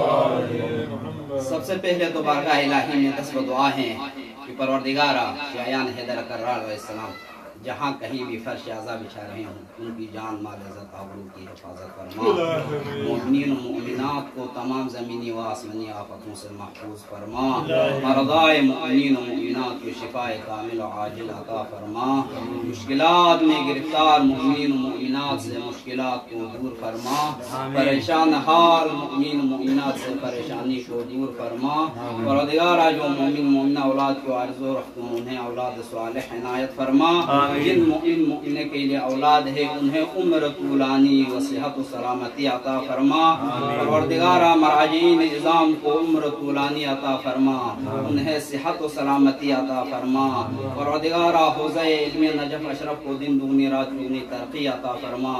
سب سے پہلے تو بارگاہ الہی میں دست و دعا ہیں کہ پروردگارا شایان حیدر کرار علیہ السلام جہاں کہیں بھی فرش اعضا بچھا رہے ہوں ان کی جان مال عزت آبرو کی حفاظت فرما. مومنین و مؤمنات کو تمام زمینی و آسمانی آفتوں سے محفوظ فرما. مرضائے مومنین و مؤمنات کو شفاء کامل و عاجل عطا فرما. مشکلات میں گرفتار مومنین و مؤمنات سے مشکلات کو دور فرما. پریشان حال مومنین و مؤمنات سے پریشانی کو دور فرما. پروردگارا جو مومن مومنہ اولاد کو آرزو رکھتے ہیں انہیں اولاد صالح عنایت فرما. جن مؤمن کے لیے اولاد ہے انہیں عمر طولانی و صحت و سلامتی عطا فرما. پروردگارا مراجعین نظام کو عمر طولانی عطا فرما انہیں صحت و سلامتی عطا فرما. پروردگارا حوزہ علم نجف اشرف کو دن دگنی رات دگنی ترقی عطا فرما.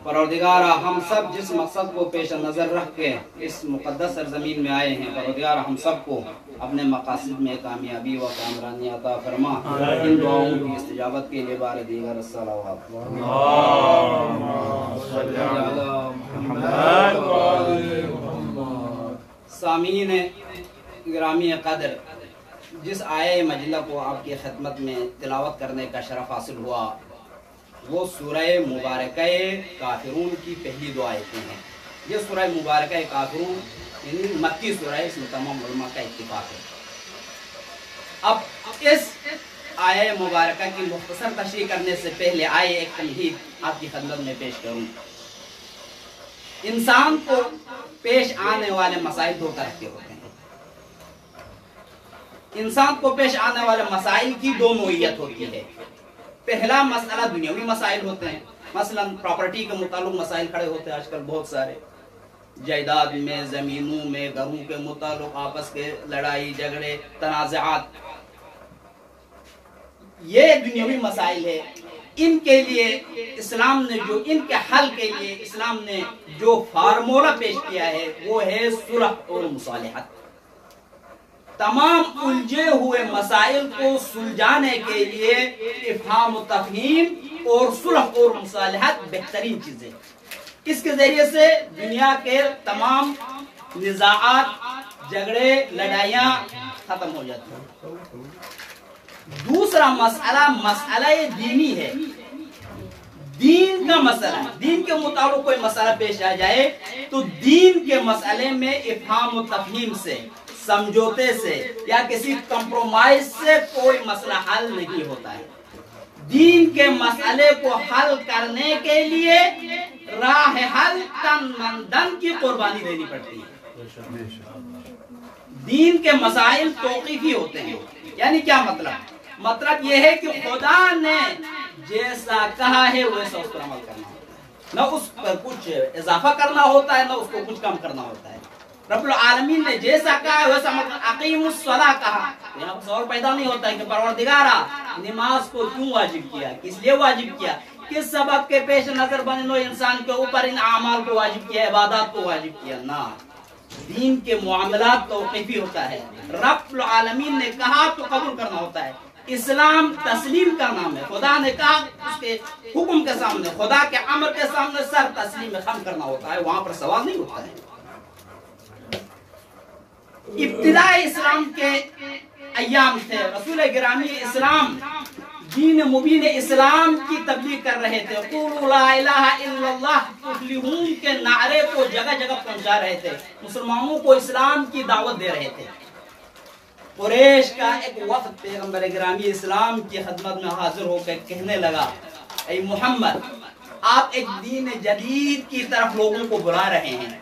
پروردگارا ہم سب جس مقصد کو پیش نظر رکھ کے اس مقدس سرزمین میں آئے ہیں پروردگارا ہم سب کو اپنے مقاصد میں کامیابی و کامرانی عطا فرما. ان دعاؤں کی استجابت کے لیے بار دیگر الصلوات. سامعین گرامی قدر، جس آیے مجلہ کو آپ کی خدمت میں تلاوت کرنے کا شرف حاصل ہوا وہ سورہ مبارکہ کافرون کی پہلی دو آیتیں ہیں. یہ سورہ مبارکہ کافرون یعنی مکی سورہ ہے، اس میں تمام علماء کا اتفاق ہے. اب اس آیہ مبارکہ کی مختصر تشریح کرنے سے پہلے آئے ایک تمہید آپ کی خدمت میں پیش کروں. انسان کو پیش آنے والے مسائل دو طرح کے ہوتے ہیں. انسان کو پیش آنے والے مسائل کی دو نوعیت ہوتی ہے. پہلا مسئلہ دنیاوی مسائل ہوتے ہیں، مثلا پراپرٹی کے متعلق مسائل کھڑے ہوتے ہیں آج کل بہت سارے، جائیداد میں، زمینوں میں، گھروں کے متعلق آپس کے لڑائی جھگڑے تنازعات، یہ دنیاوی مسائل ہے. ان کے لیے اسلام نے جو ان کے حل کے لیے اسلام نے جو فارمولہ پیش کیا ہے وہ ہے صلح اور مصالحت. تمام الجھے ہوئے مسائل کو سلجھانے کے لیے افہام و تفہیم اور صلح اور مصالحت بہترین چیزیں. اس کے ذریعے سے دنیا کے تمام نزاعات، جھگڑے، لڑائیاں ختم ہو جاتی ہیں. دوسرا مسئلہ دینی ہے. دین کا مسئلہ، دین کے مطابق کوئی مسئلہ پیش آ جائے تو دین کے مسئلے میں افہام و تفہیم سے، سمجھوتے سے یا کسی کمپرومائز سے کوئی مسئلہ حل نہیں ہوتا ہے. دین کے مسئلے کو حل کرنے کے لیے راہ حل تن من دن کی قربانی دینی پڑتی ہے. دین کے مسائل توقیفی ہوتے ہیں. یعنی کیا مطلب یہ ہے کہ خدا نے جیسا کہا ہے ویسا اس پر عمل کرنا ہوتا ہے، نہ اس پر کچھ اضافہ کرنا ہوتا ہے نہ اس کو کچھ کم کرنا ہوتا ہے. رب العالمین نے جیسا کہا ہے ویسا اقیم الصلاۃ کہا. یہاں پر سوال پیدا نہیں ہوتا ہے کہ پروردگارا نماز کو کیوں واجب کیا، کس لیے واجب کیا، کس سبب کے پیش نظر بنو انسان کے اوپر ان اعمال کو واجب کیا، عبادات کو واجب کیا. نہ، دین کے معاملات توقیفی ہوتا ہے. رب العالمین نے کہا تو قبول کرنا ہوتا ہے. اسلام تسلیم کا نام ہے. خدا نے کہا اس کے حکم کے سامنے، خدا کے امر کے سامنے سر تسلیم خم کرنا ہوتا ہے. وہاں پر سوال نہیں ہوتا ہے. ابتداء اسلام کے ایام تھے. رسول گرامی اسلام دین مبین اسلام کی تبلیغ کر رہے تھے، قولوا لا الہ الا اللہ تفلحون کے نعرے کو جگہ جگہ پہنچا رہے تھے، مسلمانوں کو اسلام کی دعوت دے رہے تھے۔ قریش کا ایک وفد پیغمبر گرامی اسلام کی خدمت میں حاضر ہو کر کہنے لگا، اے محمد آپ ایک دین جدید کی طرف لوگوں کو بلا رہے ہیں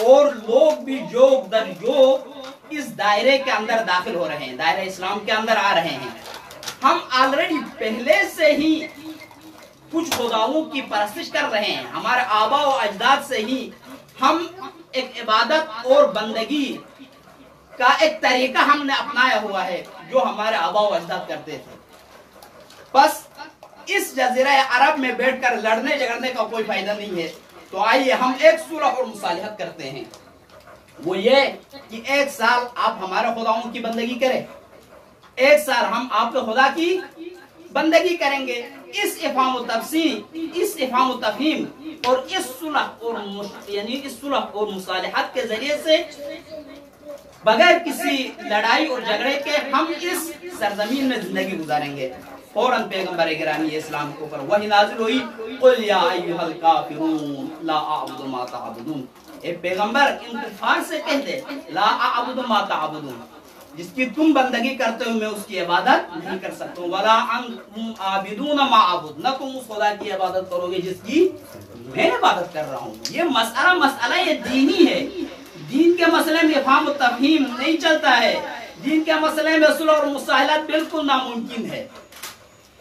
اور لوگ بھی جوگ در جوگ اس دائرے کے اندر داخل ہو رہے ہیں، دائرہ اسلام کے اندر آ رہے ہیں۔ ہم آلریڈی پہلے سے ہی کچھ خداؤں کی پرستش کر رہے ہیں، ہمارے آبا و اجداد سے ہی ہم ایک عبادت اور بندگی کا ایک طریقہ ہم نے اپنایا ہوا ہے جو ہمارے آبا و اجداد کرتے تھے۔ بس اس جزیرہ عرب میں بیٹھ کر لڑنے جھگڑنے کا کوئی فائدہ نہیں ہے، تو آئیے ہم ایک صلح اور مصالحت کرتے ہیں، وہ یہ کہ ایک سال آپ ہمارے خداؤں کی بندگی کریں، ایک سال ہم آپ کے خدا کی بندگی کریں گے۔ اس افہام و تفصیل، اس افہام و تفہیم اور اس صلح اور مصالحت کے ذریعے سے بغیر کسی لڑائی اور جھگڑے کے ہم اس سرزمین میں زندگی گزاریں گے۔ فوراً پیغمبر گرامی اسلام کے اوپر وحی نازل ہوئی، قل یا ایھا الکافرون لا اعبد ما تعبدون، اے پیغمبر ان کفار سے کہہ دے لا اعبد ما تعبدون، جس کی تم بندگی کرتے ہو میں اس کی عبادت نہیں کر سکتا ہوں، ولا انتم عابدون ما اعبد، نہ تم اس خدا کی عبادت کرو گے جس کی میں عبادت کر رہا ہوں۔ یہ مسئلہ یہ دینی ہے، دین کے مسئلے میں افہام و تفہیم نہیں چلتا ہے، دین کے مسئلے میں صلح اور مصالحت بالکل ناممکن ہے۔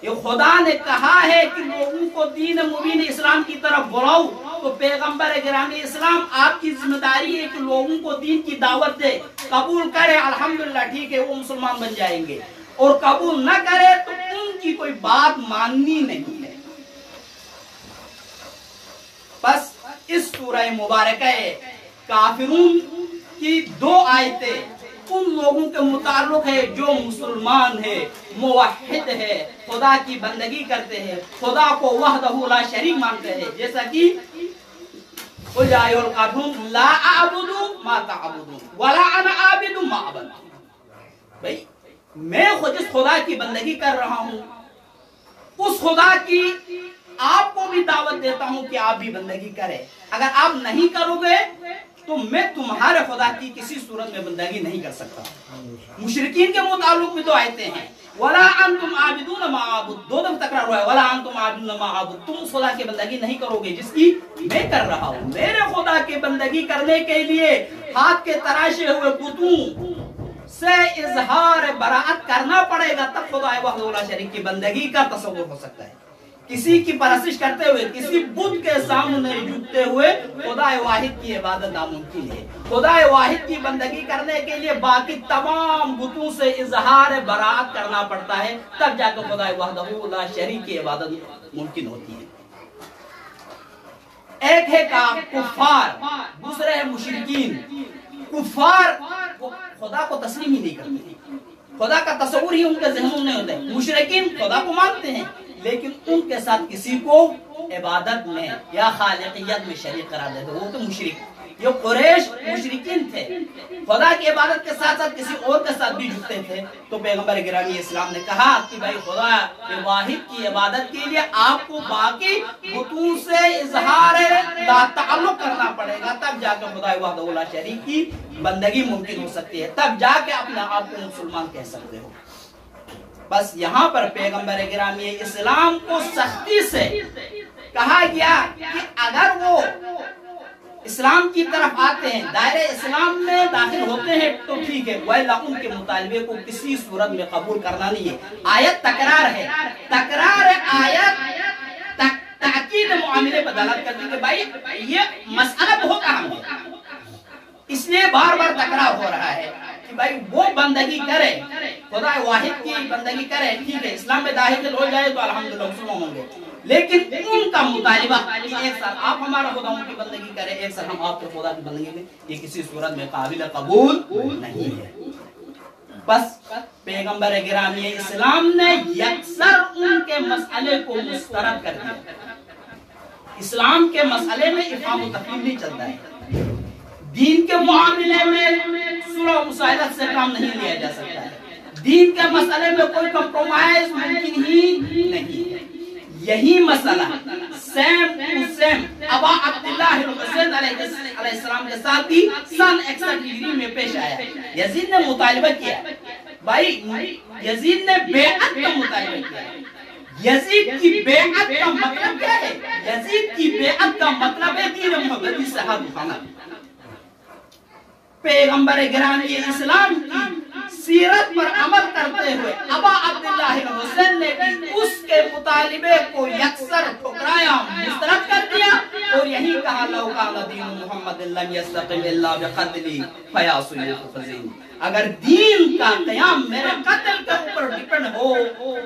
یہ خدا نے کہا ہے کہ لوگوں کو دین مبین اسلام کی طرف بلاؤ، تو پیغمبر گرامی اسلام آپ کی ذمہ داری ہے کہ لوگوں کو دین کی دعوت دے، قبول کرے الحمدللہ ٹھیک ہے وہ مسلمان بن جائیں گے، اور قبول نہ کرے تو ان کی کوئی بات ماننی نہیں ہے۔ بس اس سورہ مبارکہ کافرون کی 2 آیتیں ان لوگوں کے متعلق ہے جو مسلمان ہے، موحد ہے، خدا کی بندگی کرتے ہیں، خدا کو وحدہ لا شریک مانتے ہیں، جیسا کہ قل یا ایھا الکافرون لا اعبد ما تعبدون ولا انا عابد ما عبدتم، بھئی میں خود جس خدا کی بندگی کر رہا ہوں اس خدا کی آپ کو بھی دعوت دیتا ہوں کہ آپ بھی بندگی کریں، اگر آپ نہیں کرو گے تو میں تمہارے خدا کی کسی صورت میں بندگی نہیں کر سکتا۔ مشرکین کے متعلق بھی 2 آیتیں ہیں، وَلَا أَنْتُمْ عَابِدُونَ مَا أَعْبُدُ، 2 دفعہ تکرار ہوا ہے، وَلَا أَنْتُمْ عَابِدُونَ مَا أَعْبُدُ، تم اس خدا کی بندگی نہیں کرو گے جس کی میں کر رہا ہوں۔ میرے خدا کی بندگی کرنے کے لیے ہاتھ کے تراشے ہوئے بتوں سے اظہار براءت کرنا پڑے گا، تب خدا وحدہ لا شریک کی بندگی کا تصور ہو سکتا ہے۔ کسی کی پرستش کرتے ہوئے، کسی بت کے سامنے جھکتے ہوئے خدا واحد کی عبادت ناممکن ہے۔ خدا واحد کی بندگی کرنے کے لیے باقی تمام بتوں سے اظہار براءت کرنا پڑتا ہے، تب جا کر خدا وحدہ لا شریک کی عبادت ممکن ہوتی ہے۔ ایک ہے کفار، دوسرے ہے مشرکین۔ کفار خدا کو تسلیم ہی نہیں کرتے، خدا کا تصور ہی ان کے ذہنوں میں ہوتا ہے۔ مشرکین خدا کو مانتے ہیں لیکن ان کے ساتھ کسی کو عبادت میں یا خالقیت میں شریک قرار دیتے، وہ تو مشرک۔ یہ قریش مشرکین تھے، خدا کی عبادت کے ساتھ ساتھ کسی اور کے ساتھ بھی جھکتے تھے، تو پیغمبر گرامی اسلام نے کہا کہ بھائی خدا واحد کی عبادت کے لیے آپ کو باقی بتوں سے اظہار لا تعلق کرنا پڑے گا، تب جا کے خدا وحدہ لا شریک کی بندگی ممکن ہو سکتی ہے، تب جا کے اپنے آپ کو مسلمان کہہ سکتے ہو۔ بس یہاں پر پیغمبر گرامی اسلام کو سختی سے کہا گیا کہ اگر وہ اسلام کی طرف آتے ہیں، دائرہ اسلام میں داخل ہوتے ہیں تو ٹھیک ہے، وَإِلَّا ان کے مطالبے کو کسی صورت میں قبول کرنا نہیں ہے۔ آیت تکرار ہے، تکرار آیت تاکید معاملے پر دلالت کرتی ہے کہ بھائی یہ مسئلہ بہت اہم ہے، اس لیے بار بار تکرار ہو رہا ہے کہ بھائی وہ بندگی کرے، خدا واحد کی بندگی کرے، ٹھیک ہے اسلام میں داخل ہو جائے تو الحمدللہ مسلمان ہوں گے، لیکن ان کا مطالبہ کہ ایک سال آپ ہمارا خداؤں کی بندگی کریں، ایک سال ہم آپ کے خدا کی بندگی کریں، یہ کسی صورت میں قابل قبول نہیں ہے۔ بس پیغمبر گرامی اسلام نے یکسر ان کے مسئلے کو مسترد کر دیا۔ اسلام کے مسئلے میں افہام و تفہیم نہیں چلتا ہے، دین کے معاملے میں صلح و مصالحت سے کام نہیں لیا جا سکتا ہے، دین کے مسئلے میں کوئی کمپرومائز ممکن ہی نہیں ہے. یہی مسئلہ سیم ٹو سیم ابا عبداللہ الحسین علیہ السلام کے ساتھ بھی سن 61 ہجری میں پیش آیا. یزید نے مطالبہ کیا بھائی، یزید نے بیعت کا مطالبہ کیا. یزید کی بیعت کا مطلب کیا ہے؟ یزید کی بیعت کا مطلب ہے دین محمدی صحابہ خانہ. پیغمبر گرامی اسلام کی سیرت پر عمل کرتے ہوئے ابا عبداللہ الحسین نے بھی اس کے مطالبے کو یکسر ٹھکرایا، مسترد کر دیا اور یہی کہا لو کان دین محمد لم یستقم الا بقتل فیا سیوف فزین. اگر دین کا قیام میرے قتل کے اوپر ڈیپنڈ ہو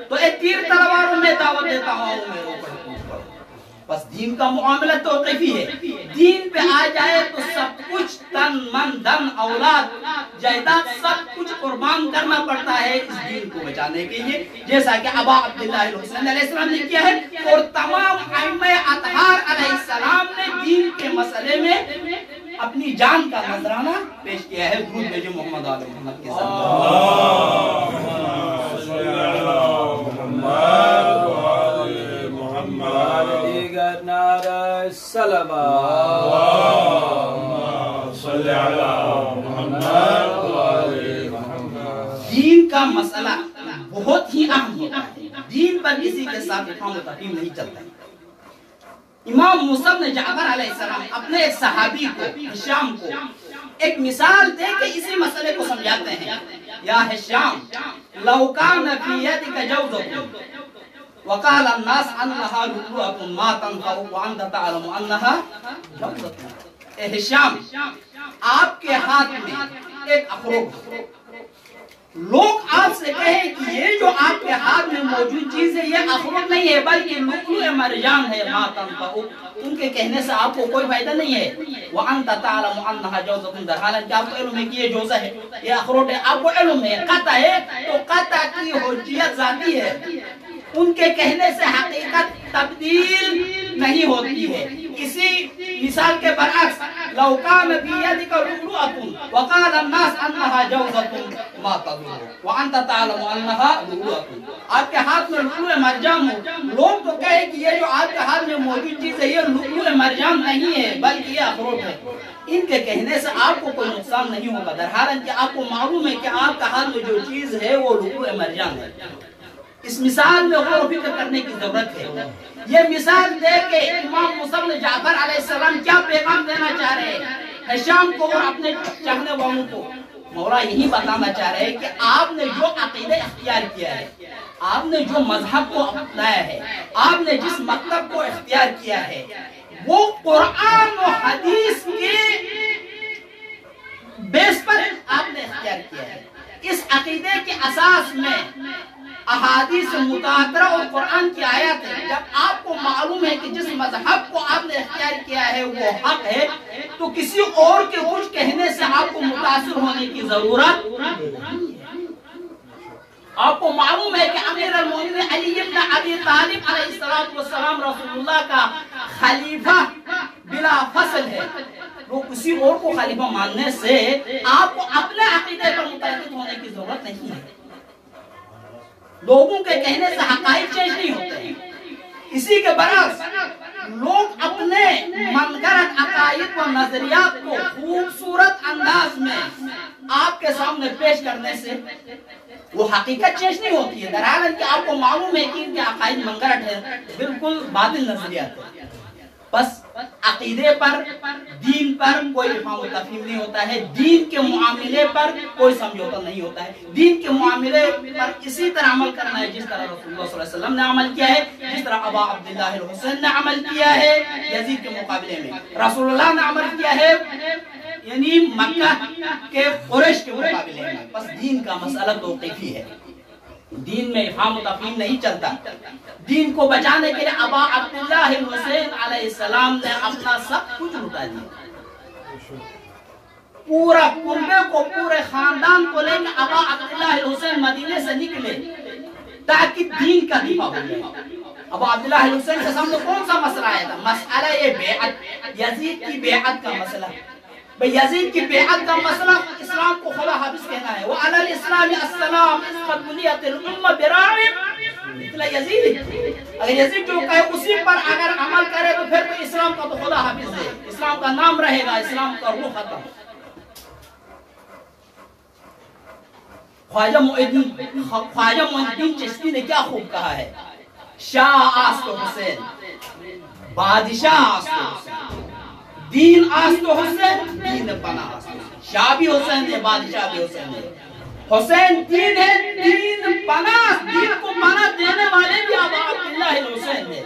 تو ایک تیر تلواروں میں دعوت دیتا ہوں میرے اوپر. بس دین کا معاملہ توقیفی ہے. دین پہ آ جائے تو سب کچھ تن من دن اولاد جائیداد سب کچھ قربان کرنا پڑتا ہے اس دین کو بچانے کے لیے، جیسا کہ ابا عبداللہ الحسین علیہ السلام نے کیا ہے اور تمام ائمہ اطہار علیہ السلام نے دین کے مسئلے میں اپنی جان کا نذرانہ پیش کیا ہے. درود بھیجو محمد آل محمد کے نعرہ صلوات صلی علی محمد. دین کا مسئلہ بہت ہی اہم ہوتا ہے. دین پر کسی کے ساتھ افہام و تفہیم نہیں چلتا. امام موسیٰ بن جعفر علیہ السلام اپنے ایک صحابی کو ہشام کو ایک مثال دے کے اسی مسئلے کو سمجھاتے ہیں. یا ہشام لو کان فی یدک جوزۃ وقال الناس انها لؤلؤۃ ما تنفع وانت تعلم انها جوزۃ. اے ہشام آپ کے ہاتھ میں ایک اخروٹ، لوگ آپ سے کہیں کہ یہ جو آپ کے ہاتھ میں موجود چیز ہے یہ اخروٹ نہیں ہے بلکہ لؤلؤ مرجان ہے. ما تنفع، ان کے کہنے سے آپ کو کوئی فائدہ نہیں ہے. وانت تعلم انها جوزۃ، در حالانکہ آپ کو علم ہے کہ یہ جوزہ ہے، یہ اخروٹ ہے. آپ کو علم ہے قطع ہے تو قطع کی حجیت ذاتی ہے. ان کے کہنے سے حقیقت تبدیل نہیں ہوتی ہے. اسی مثال کے برعکس لو کان فی یدک لؤلؤۃ وقال الناس انها جوزۃ ما تضر وانت تعلم انها لؤلؤۃ. آپ کے ہاتھ میں لؤلؤ مرجان ہو، لوگ تو کہے کہ یہ جو آپ کے ہاتھ میں موجود چیز ہے یہ لؤلؤ مرجان نہیں ہے بلکہ یہ اخروٹ ہے. ان کے کہنے سے آپ کو کوئی نقصان نہیں ہوگا، در حالانکہ آپ کو معلوم ہے کہ آپ کے ہاتھ میں جو چیز ہے وہ لؤلؤ مرجان ہے. اس مثال میں غور و فکر کرنے کی ضرورت ہے. یہ مثال دے کے امام موسیٰ بن جعفر علیہ السلام کیا پیغام دینا چاہ رہے ہیں ہشام کو اور اپنے چاہنے والوں کو؟ مولا یہی بتانا چاہ رہے ہیں کہ آپ نے جو عقیدہ اختیار کیا ہے، آپ نے جو مذہب کو اپنایا ہے، آپ نے جس مطلب کو اختیار کیا ہے وہ قرآن و حدیث کے بیس پر آپ نے اختیار کیا ہے. اس عقیدے کے اساس میں احادیث متواترہ اور قرآن کی آیات ہیں. جب آپ کو معلوم ہے کہ جس مذہب کو آپ نے اختیار کیا ہے وہ حق ہے تو کسی اور کے کچھ کہنے سے آپ کو متاثر ہونے کی ضرورت نہیں ہے. آپ کو معلوم ہے کہ امیر المومنین علی بن ابی طالب علیہ السلام رسول اللہ کا خلیفہ بلا فصل ہے. وہ کسی اور کو خلیفہ ماننے سے آپ کو اپنے عقیدے پر متعلق ہونے کی ضرورت نہیں ہے. لوگوں کے کہنے سے حقائق چینج نہیں ہوتے ہیں. اسی کے برعکس لوگ اپنے من گھڑت عقائد و نظریات کو خوبصورت انداز میں آپ کے سامنے پیش کرنے سے وہ حقیقت چینج نہیں ہوتی ہے. در حالانکہ آپ کو معلوم ہے کہ ان کے عقائد من گھڑت ہے، بالکل باطل نظریات ہے. بس عقیدے پر، دین پر کوئی افہام و تفہیم نہیں ہوتا ہے. دین کے معاملے پر کوئی سمجھوتا نہیں ہوتا ہے. دین کے معاملے پر اسی طرح عمل کرنا ہے جس طرح رسول اللہ صلی اللہ علیہ وسلم نے عمل کیا ہے، جس طرح ابا عبداللہ الحسین نے عمل کیا ہے یزید کے مقابلے میں، رسول اللہ نے عمل کیا ہے یعنی مکہ کے قریش کے مقابلے میں. بس دین کا مسئلہ توقیفی ہے. دین میں افہام و تفہیم نہیں چلتا. دین کو بچانے کے لیے ابا عبداللہ الحسین علیہ السلام نے اپنا سب کچھ لٹا دیا. پورا کنبے کو، پورے خاندان کو لے کے ابا عبداللہ الحسین مدینے سے نکلے تاکہ دین کا دفاع ہو جائے. ابا عبداللہ الحسین کے سامنے کون سا مسئلہ آیا تھا؟ مسئلہ یہ بیعت، یزید کی بیعت کا مسئلہ. بھئی یزید کی بیعت کا مسئلہ اسلام کو خدا حافظ کہنا ہے وَعَلَى الْإِسْلَامِ السَّلَامِ اِذْ قَدْ بُنِيَتِ الْأُمَّةُ بِرَاعٍ مثل یزید اگر یزید جو کہے اسی پر اگر عمل کرے تو پھر تو اسلام کا تو خدا حافظ ہے، اسلام کا نام رہے گا، اسلام کا روح ختم۔ خواجہ معین الدین چشتی نے کیا خوب کہا ہے، شاہ آست حسین بادشاہ آست حسین، دین آست حسین دین پناہ آست حسین۔ شاہ بھی حسین ہے، بادشاہ بھی حسین ہے، حسین دین ہے، دین پناہ، دین کو پناہ دینے والے بھی ابا عبداللہ الحسین ہے۔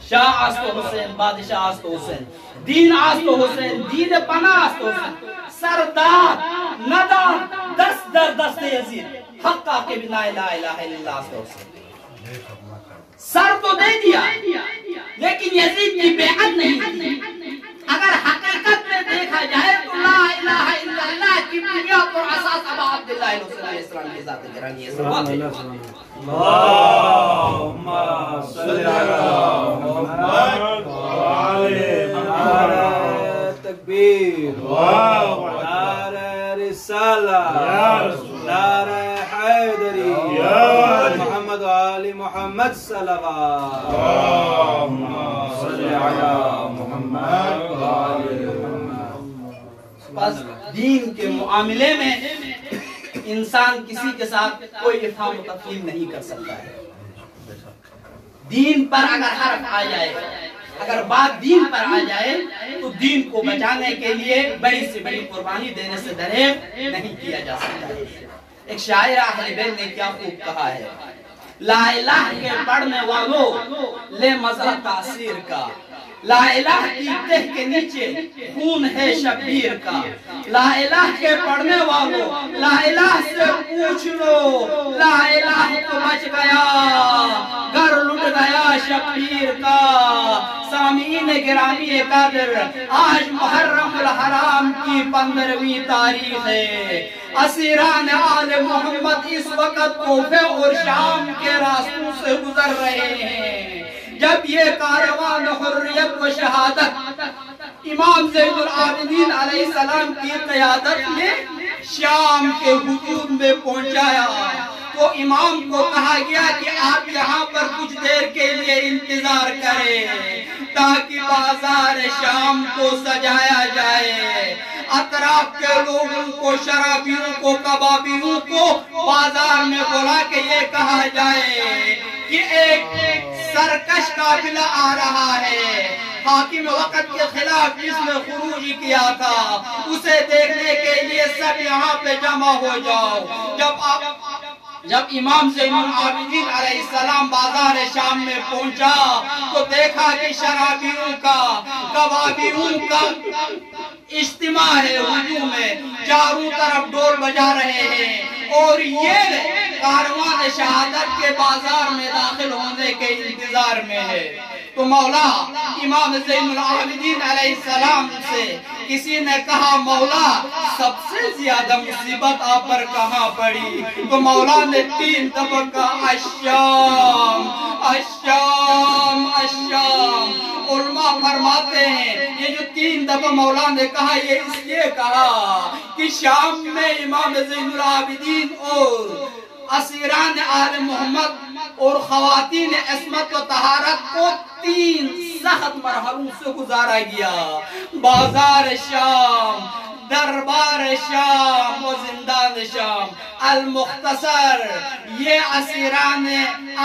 شاہ آست حسین، بادشاہ آست حسین، دین آست حسین، دین پناہ آست حسین، سردار ندار دست در دست یزید، حق آ کے بھی لا الہ الا اللہ آست حسین۔ سر تو دے دیا لیکن یزید کی بیعت نہیں تھی۔ اگر حقیقت میں دیکھا جائے تو لا الہ الا اللہ کی بنیاد اور اساس ابا عبداللہ الحسین علیہ السلام کی ذات گرامی ہے۔ اللہم صلی علی محمد نعرہ تکبیر، نعرہ رسالہ، نعرہ حیدری، محمد و آل محمد صلوات، اللہم صلی علی محمد و آل محمد۔ بس دین کے معاملے میں انسان کسی کے ساتھ کوئی افہام و تفہیم نہیں کر سکتا ہے۔ دین پر اگر حرف آ جائے، اگر بات دین پر آ جائے تو دین کو بچانے کے لیے بڑی سے بڑی قربانی دینے سے دریغ نہیں کیا جا سکتا ہے۔ ایک شاعر اہل بیت نے کیا خوب کہا ہے، لا الہ کے پڑھنے والوں لے مزہ تاثیر کا، لا الہ کی تہ کے نیچے خون ہے شبیر کا، لا الہ کے پڑھنے والوں لا الہ سے پوچھ لو، لا الہ تو بچ گیا گھر لٹ گیا شبیر کا۔ سامعین گرامی قدر، آج محرم الحرام کی 15ویں تاریخ ہے، اسیران آل محمد اس وقت کوفہ اور شام کے راستوں سے گزر رہے ہیں۔ جب یہ کاروان حریت و شہادت امام زین العابدین علیہ السلام کی قیادت میں شام کے حدود میں پہنچایا تو امام کو کہا گیا کہ آپ یہاں پر کچھ دیر کے لیے انتظار کریں تاکہ بازار شام کو سجایا جائے، اطراف کے لوگوں کو، شرابیوں کو، کبابیوں کو بازار میں بلا کے یہ کہا جائے کہ ایک سرکش قافلہ آ رہا ہے، حاکم وقت کے خلاف جس نے خروج کیا تھا، اسے دیکھنے کے لیے سب یہاں پہ جمع ہو جاؤ۔ جب امام زین العابدین علیہ السلام بازار شام میں پہنچا تو دیکھا کہ شرابیوں کا، کبابیوں کا اجتماع ہے، ہجوم ہے، چاروں طرف ڈول بجا رہے ہیں اور یہ کاروان شہادت کے بازار میں داخل ہونے کے انتظار میں ہے۔ تو مولا امام زین العابدین علیہ السلام سے کسی نے کہا، مولا سب سے زیادہ مصیبت آپ پر کہاں پڑی؟ تو مولا نے 3 دفعہ کہا الشام الشام الشام۔ علماء فرماتے ہیں یہ جو 3 دفعہ مولا نے کہا، یہ اس لیے کہا کہ شام میں امام زین العابدین اور اسیران آل محمد اور خواتین عصمت و طہارت کو 3 سخت مرحلوں سے گزارا گیا، بازار شام، دربار شام و زندان شام۔ المختصر یہ اسیران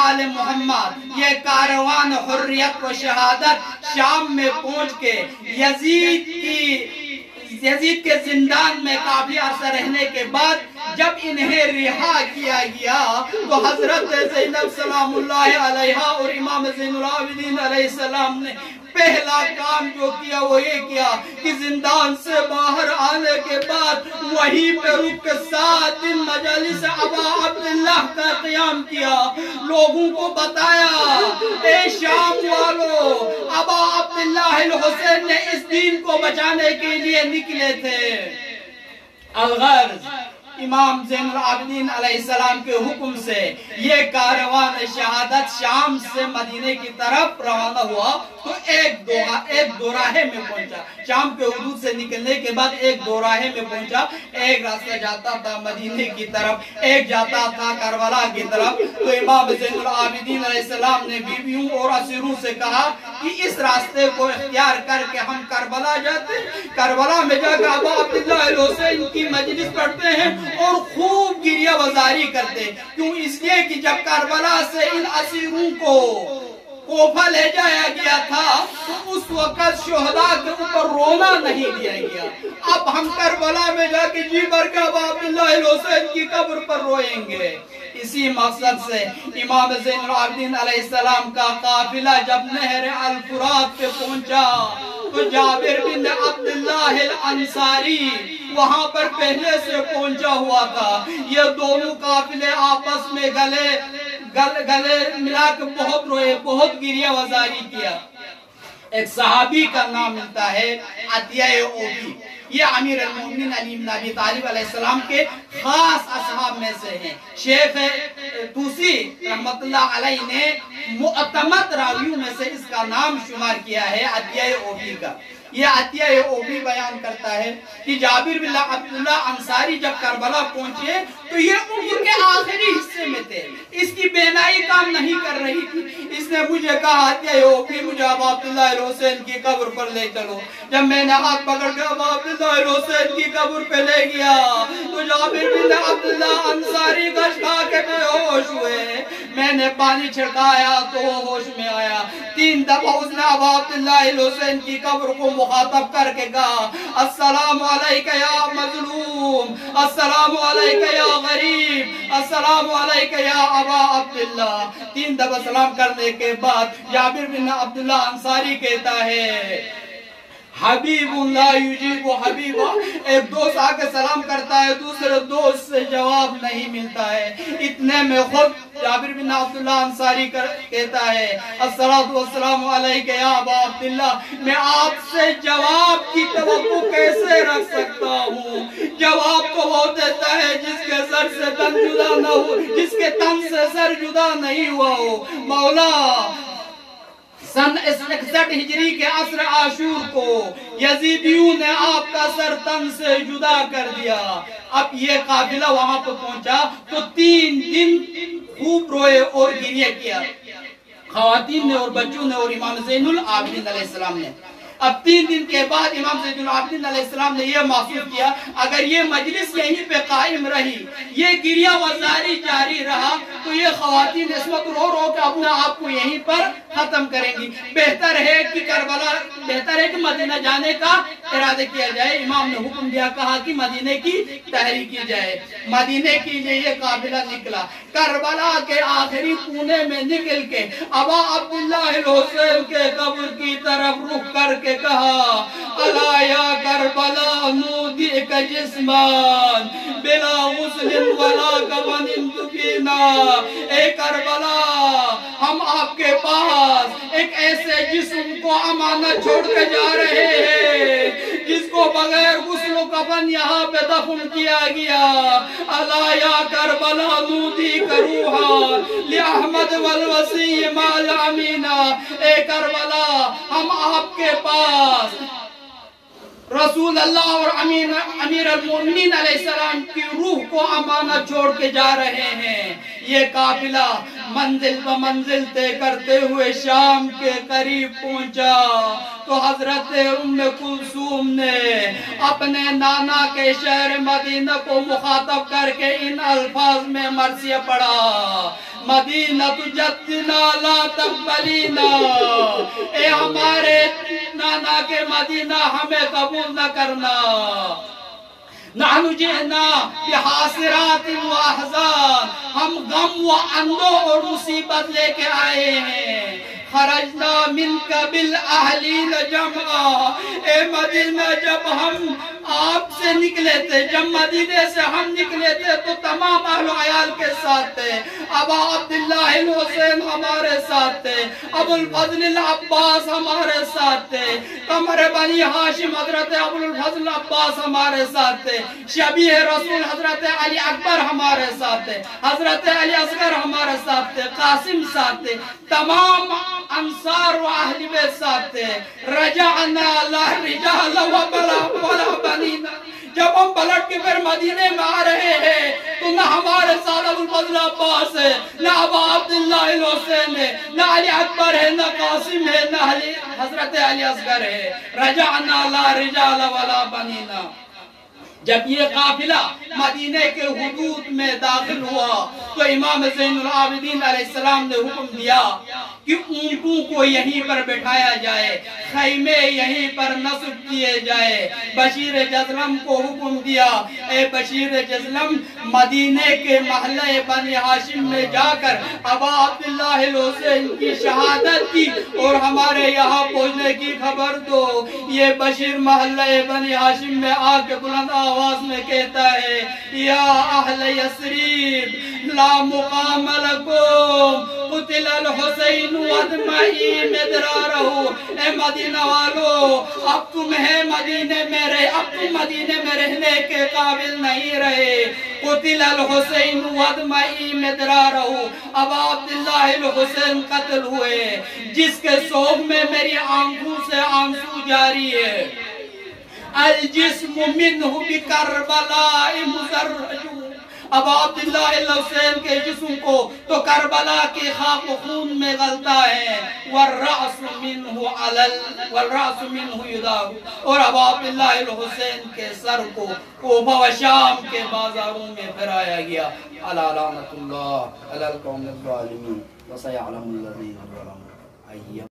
آل محمد، یہ کاروان حریت و شہادت شام میں پہنچ کے یزید کے زندان میں کافی عرصہ رہنے کے بعد جب انہیں رہا کیا گیا تو حضرت زینب سلام اللہ علیہا اور امام زین العابدین علیہ السلام نے پہلا کام جو کیا وہ یہ کیا کہ زندان سے باہر آنے کے بعد وہیں پہ رک کے 7 دن مجلس ابا عبداللہ کا قیام کیا، لوگوں کو بتایا اے شام والو، ابا عبداللہ الحسین نے اس دین کو بچانے کے لیے نکلے تھے۔ الغرض امام زین العابدین علیہ السلام کے حکم سے یہ کاروان شہادت شام سے مدینے کی طرف روانہ ہوا تو ایک دوراہے میں پہنچا. شام کے حدود سے نکلنے کے بعد ایک دوراہے میں پہنچا. ایک راستہ جاتا تھا مدینے کی طرف, ایک جاتا تھا کربلا کی طرف. تو امام زین العابدین علیہ السلام نے بیویوں اور اسیروں سے کہا کہ اس راستے کو اختیار کر کے ہم کربلا جاتے ہیں, کربلا میں جا کے ابا عبداللہ الحسین کی مجلس پڑھتے ہیں اور خوب گریہ وزاری کرتے. کیوں؟ اس لیے کہ جب کربلا سے ان اسیروں کو کوفہ لے جایا گیا تھا تو اس وقت شہداء کے اوپر رونا نہیں دیا گیا. اب ہم کربلا میں جا کے جی بھر کے ابا عبداللہ الحسین کی قبر پر روئیں گے. اسی مقصد سے امام زین العابدین علیہ السلام کا قافلہ جب نہر الفرات پہ پہنچا تو جابر بن عبداللہ الانصاری وہاں پر پہلے سے پہنچا ہوا تھا. یہ دونوں قافلے آپس میں گلے ملا کے بہت روئے, بہت گریہ وزاری کیا. ایک صحابی کا نام ملتا ہے عطیہ اوفی. یہ امیر المومنین علی بن ابی طالب علیہ السلام کے خاص اصحاب میں سے ہیں. شیخ توسی رحمت اللہ علیہ نے معتمد راویوں میں سے اس کا نام شمار کیا ہے عطیہ اوفی کا. یہ عطیہ اوفی بیان کرتا ہے کہ جابر بن عبداللہ انصاری جب کربلا پہنچے تو یہ عمر کے آخری حصے میں تھے, اس کی بینائی کام نہیں کر رہی تھی. اس نے مجھے کہا عطیہ اوفی مجھے ابا عبداللہ الحسین کی قبر پر لے چلو. جب میں نے ہاتھ پکڑ کے ابا عبداللہ الحسین کی قبر پہ لے گیا تو جابر بن عبداللہ انصاری گش کھا کے بے ہوش ہوئے. میں نے پانی چھڑکایا تو وہ ہوش میں آیا. 3 دفعہ اس نے ابا عبداللہ الحسین کی قبر کو مخاطب کر کے کہا السلام علیکہ یا مظلوم, السلام علیکہ یا غریب, السلام علیکہ یا ابا عبداللہ. 3 دفعہ سلام کرنے کے بعد جابر بن عبداللہ انصاری کہتا ہے حبیب لا یجیب حبیبا. ایک دوست آ کے سلام کرتا ہے, دوسرے دوست سے جواب نہیں ملتا ہے. اتنے میں خود جابر بن عبداللہ انصاری کہتا ہے الصلاۃ والسلام علیکہ یا ابا عبداللہ. میں آپ سے جواب کی توقع کیسے رکھ سکتا ہوں؟ جواب تو وہ دیتا ہے جس کے سر سے تن جدا نہ ہو, جس کے تن سے سر جدا نہیں ہوا ہو. مولا سن 61 ہجری کے عصر عاشور کو یزیدیوں نے آپ کا سر تن سے جدا کر دیا. اب یہ قافلہ وہاں پہ پہنچا تو 3 دن خوب روئے اور گریہ کیا, خواتین نے اور بچوں نے اور امام زین العابدین علیہ السلام نے. اب 3 دن کے بعد امام زین العابدین علیہ السلام نے یہ محسوس کیا اگر یہ مجلس یہیں پہ قائم رہی, یہ گریہ وزاری جاری رہا تو یہ خواتین اس وقت رو رو کے اپنے آپ کو یہیں پر ختم کریں گی. بہتر ہے کہ مدینہ جانے کا ارادہ کیا جائے. امام نے حکم دیا, کہا کہ مدینے کی تحریک کی جائے. مدینے کے لیے یہ قافلہ نکلا. کربلا کے آخری کونے میں نکل کے ابا عبداللہ الحسین کے قبر کی طرف رخ کر کے کہا الا یا کربلا نودئک جسمان بلا غسل ولا کفن تفینا. اے کربلا ہم آپ کے پاس ایک ایسے جسم کو امانت چھوڑ کے جا رہے ہیں جس کو بغیر غسل و کفن یہاں پہ دفن کیا گیا. الا یا کربلا نودئک روحا لأحمد والوصی مال امینا. اے کربلا ہم آپ کے پاس رسول اللہ اور امیر المومنین علیہ السلام کی روح کو امانت چھوڑ کے جا رہے ہیں. یہ قافلہ منزل پہ منزل طے کرتے ہوئے شام کے قریب پہنچا تو حضرت ام کلثوم نے اپنے نانا کے شہر مدینہ کو مخاطب کر کے ان الفاظ میں مرثیہ پڑھا مدینہ جدنا لا تقبلینا. اے ہمارے نانا کے مدینہ ہمیں قبول نہ کرنا. نحن جئنا بحاصرات و احزان, ہم غم و اندو اور مصیبت لے کے آئے ہیں. خرجنا منک بالاہلین جمعا، اے مدینہ جب ہم آپ سے نکلے تھے، جب مدینے سے ہم نکلے تھے تو تمام اہل و عیال کے ساتھ تھے، ابا عبداللہ الحسین ہمارے ساتھ تھے، ابو الفضل العباس ہمارے ساتھ تھے، قمر بنی ہاشم حضرت ابو الفضل العباس ہمارے ساتھ تھے، شبیہ رسول حضرت علی اکبر ہمارے ساتھ تھے، حضرت علی اصغر ہمارے ساتھ تھے، قاسم ساتھ تھے، تمام انصار و اہل بیت ساتھ تھے۔ رجعنا لا رجال ولا بنینا، جب ہم پلٹ کے پھر مدینے میں آ رہے ہیں تو نہ ہمارے ساتھ ابو الفضل عباس ہے، نہ ابا عبداللہ الحسین ہے، نہ علی اکبر ہے، نہ قاسم ہے، نہ حضرت علی اصغر ہے۔ رجعنا لا رجال ولا بنینا، جب یہ قافلہ مدینہ کے حدود میں داخل ہوا تو امام زین العابدین علیہ السلام نے حکم دیا کہ اونٹوں کو یہیں پر بٹھایا جائے، خیمے یہیں پر نصب کیے جائے۔ بشیر جزلم کو حکم دیا، اے بشیر جزلم مدینہ کے محلہ بنی ہاشم میں جا کر ابا عبداللہ الحسین کی شہادت کی اور ہمارے یہاں پہنچنے کی خبر دو۔ یہ بشیر محلہ بنی ہاشم میں آ کے بلند آواز میں کہتا ہے، یا اہل یثرب لا مقام لکم قتل الحسین ودمعی مدرارہ، اے مدینہ والو اب تم ہے مدینے میں رہے، اب تم مدینے میں رہنے کے قابل نہیں رہے۔ قتل الحسین ودمعی مدرارہ، ابا عبداللہ الحسین قتل ہوئے جس کے سوگ میں میری آنکھوں سے آنسو جاری ہے۔ الجسم منہ بکربلاء مزرج، ابا عبداللہ الحسین کے جسم کو تو کربلا کی خاک و خون میں غلطا ہے، والرأس منہ یداغ، اور ابا عبداللہ الحسین کے سر کو کوفہ و شام کے بازاروں میں پھرایا گیا۔ علی لعنت اللہ علی القوم الظالمین وسیعلم الذین ظلموا۔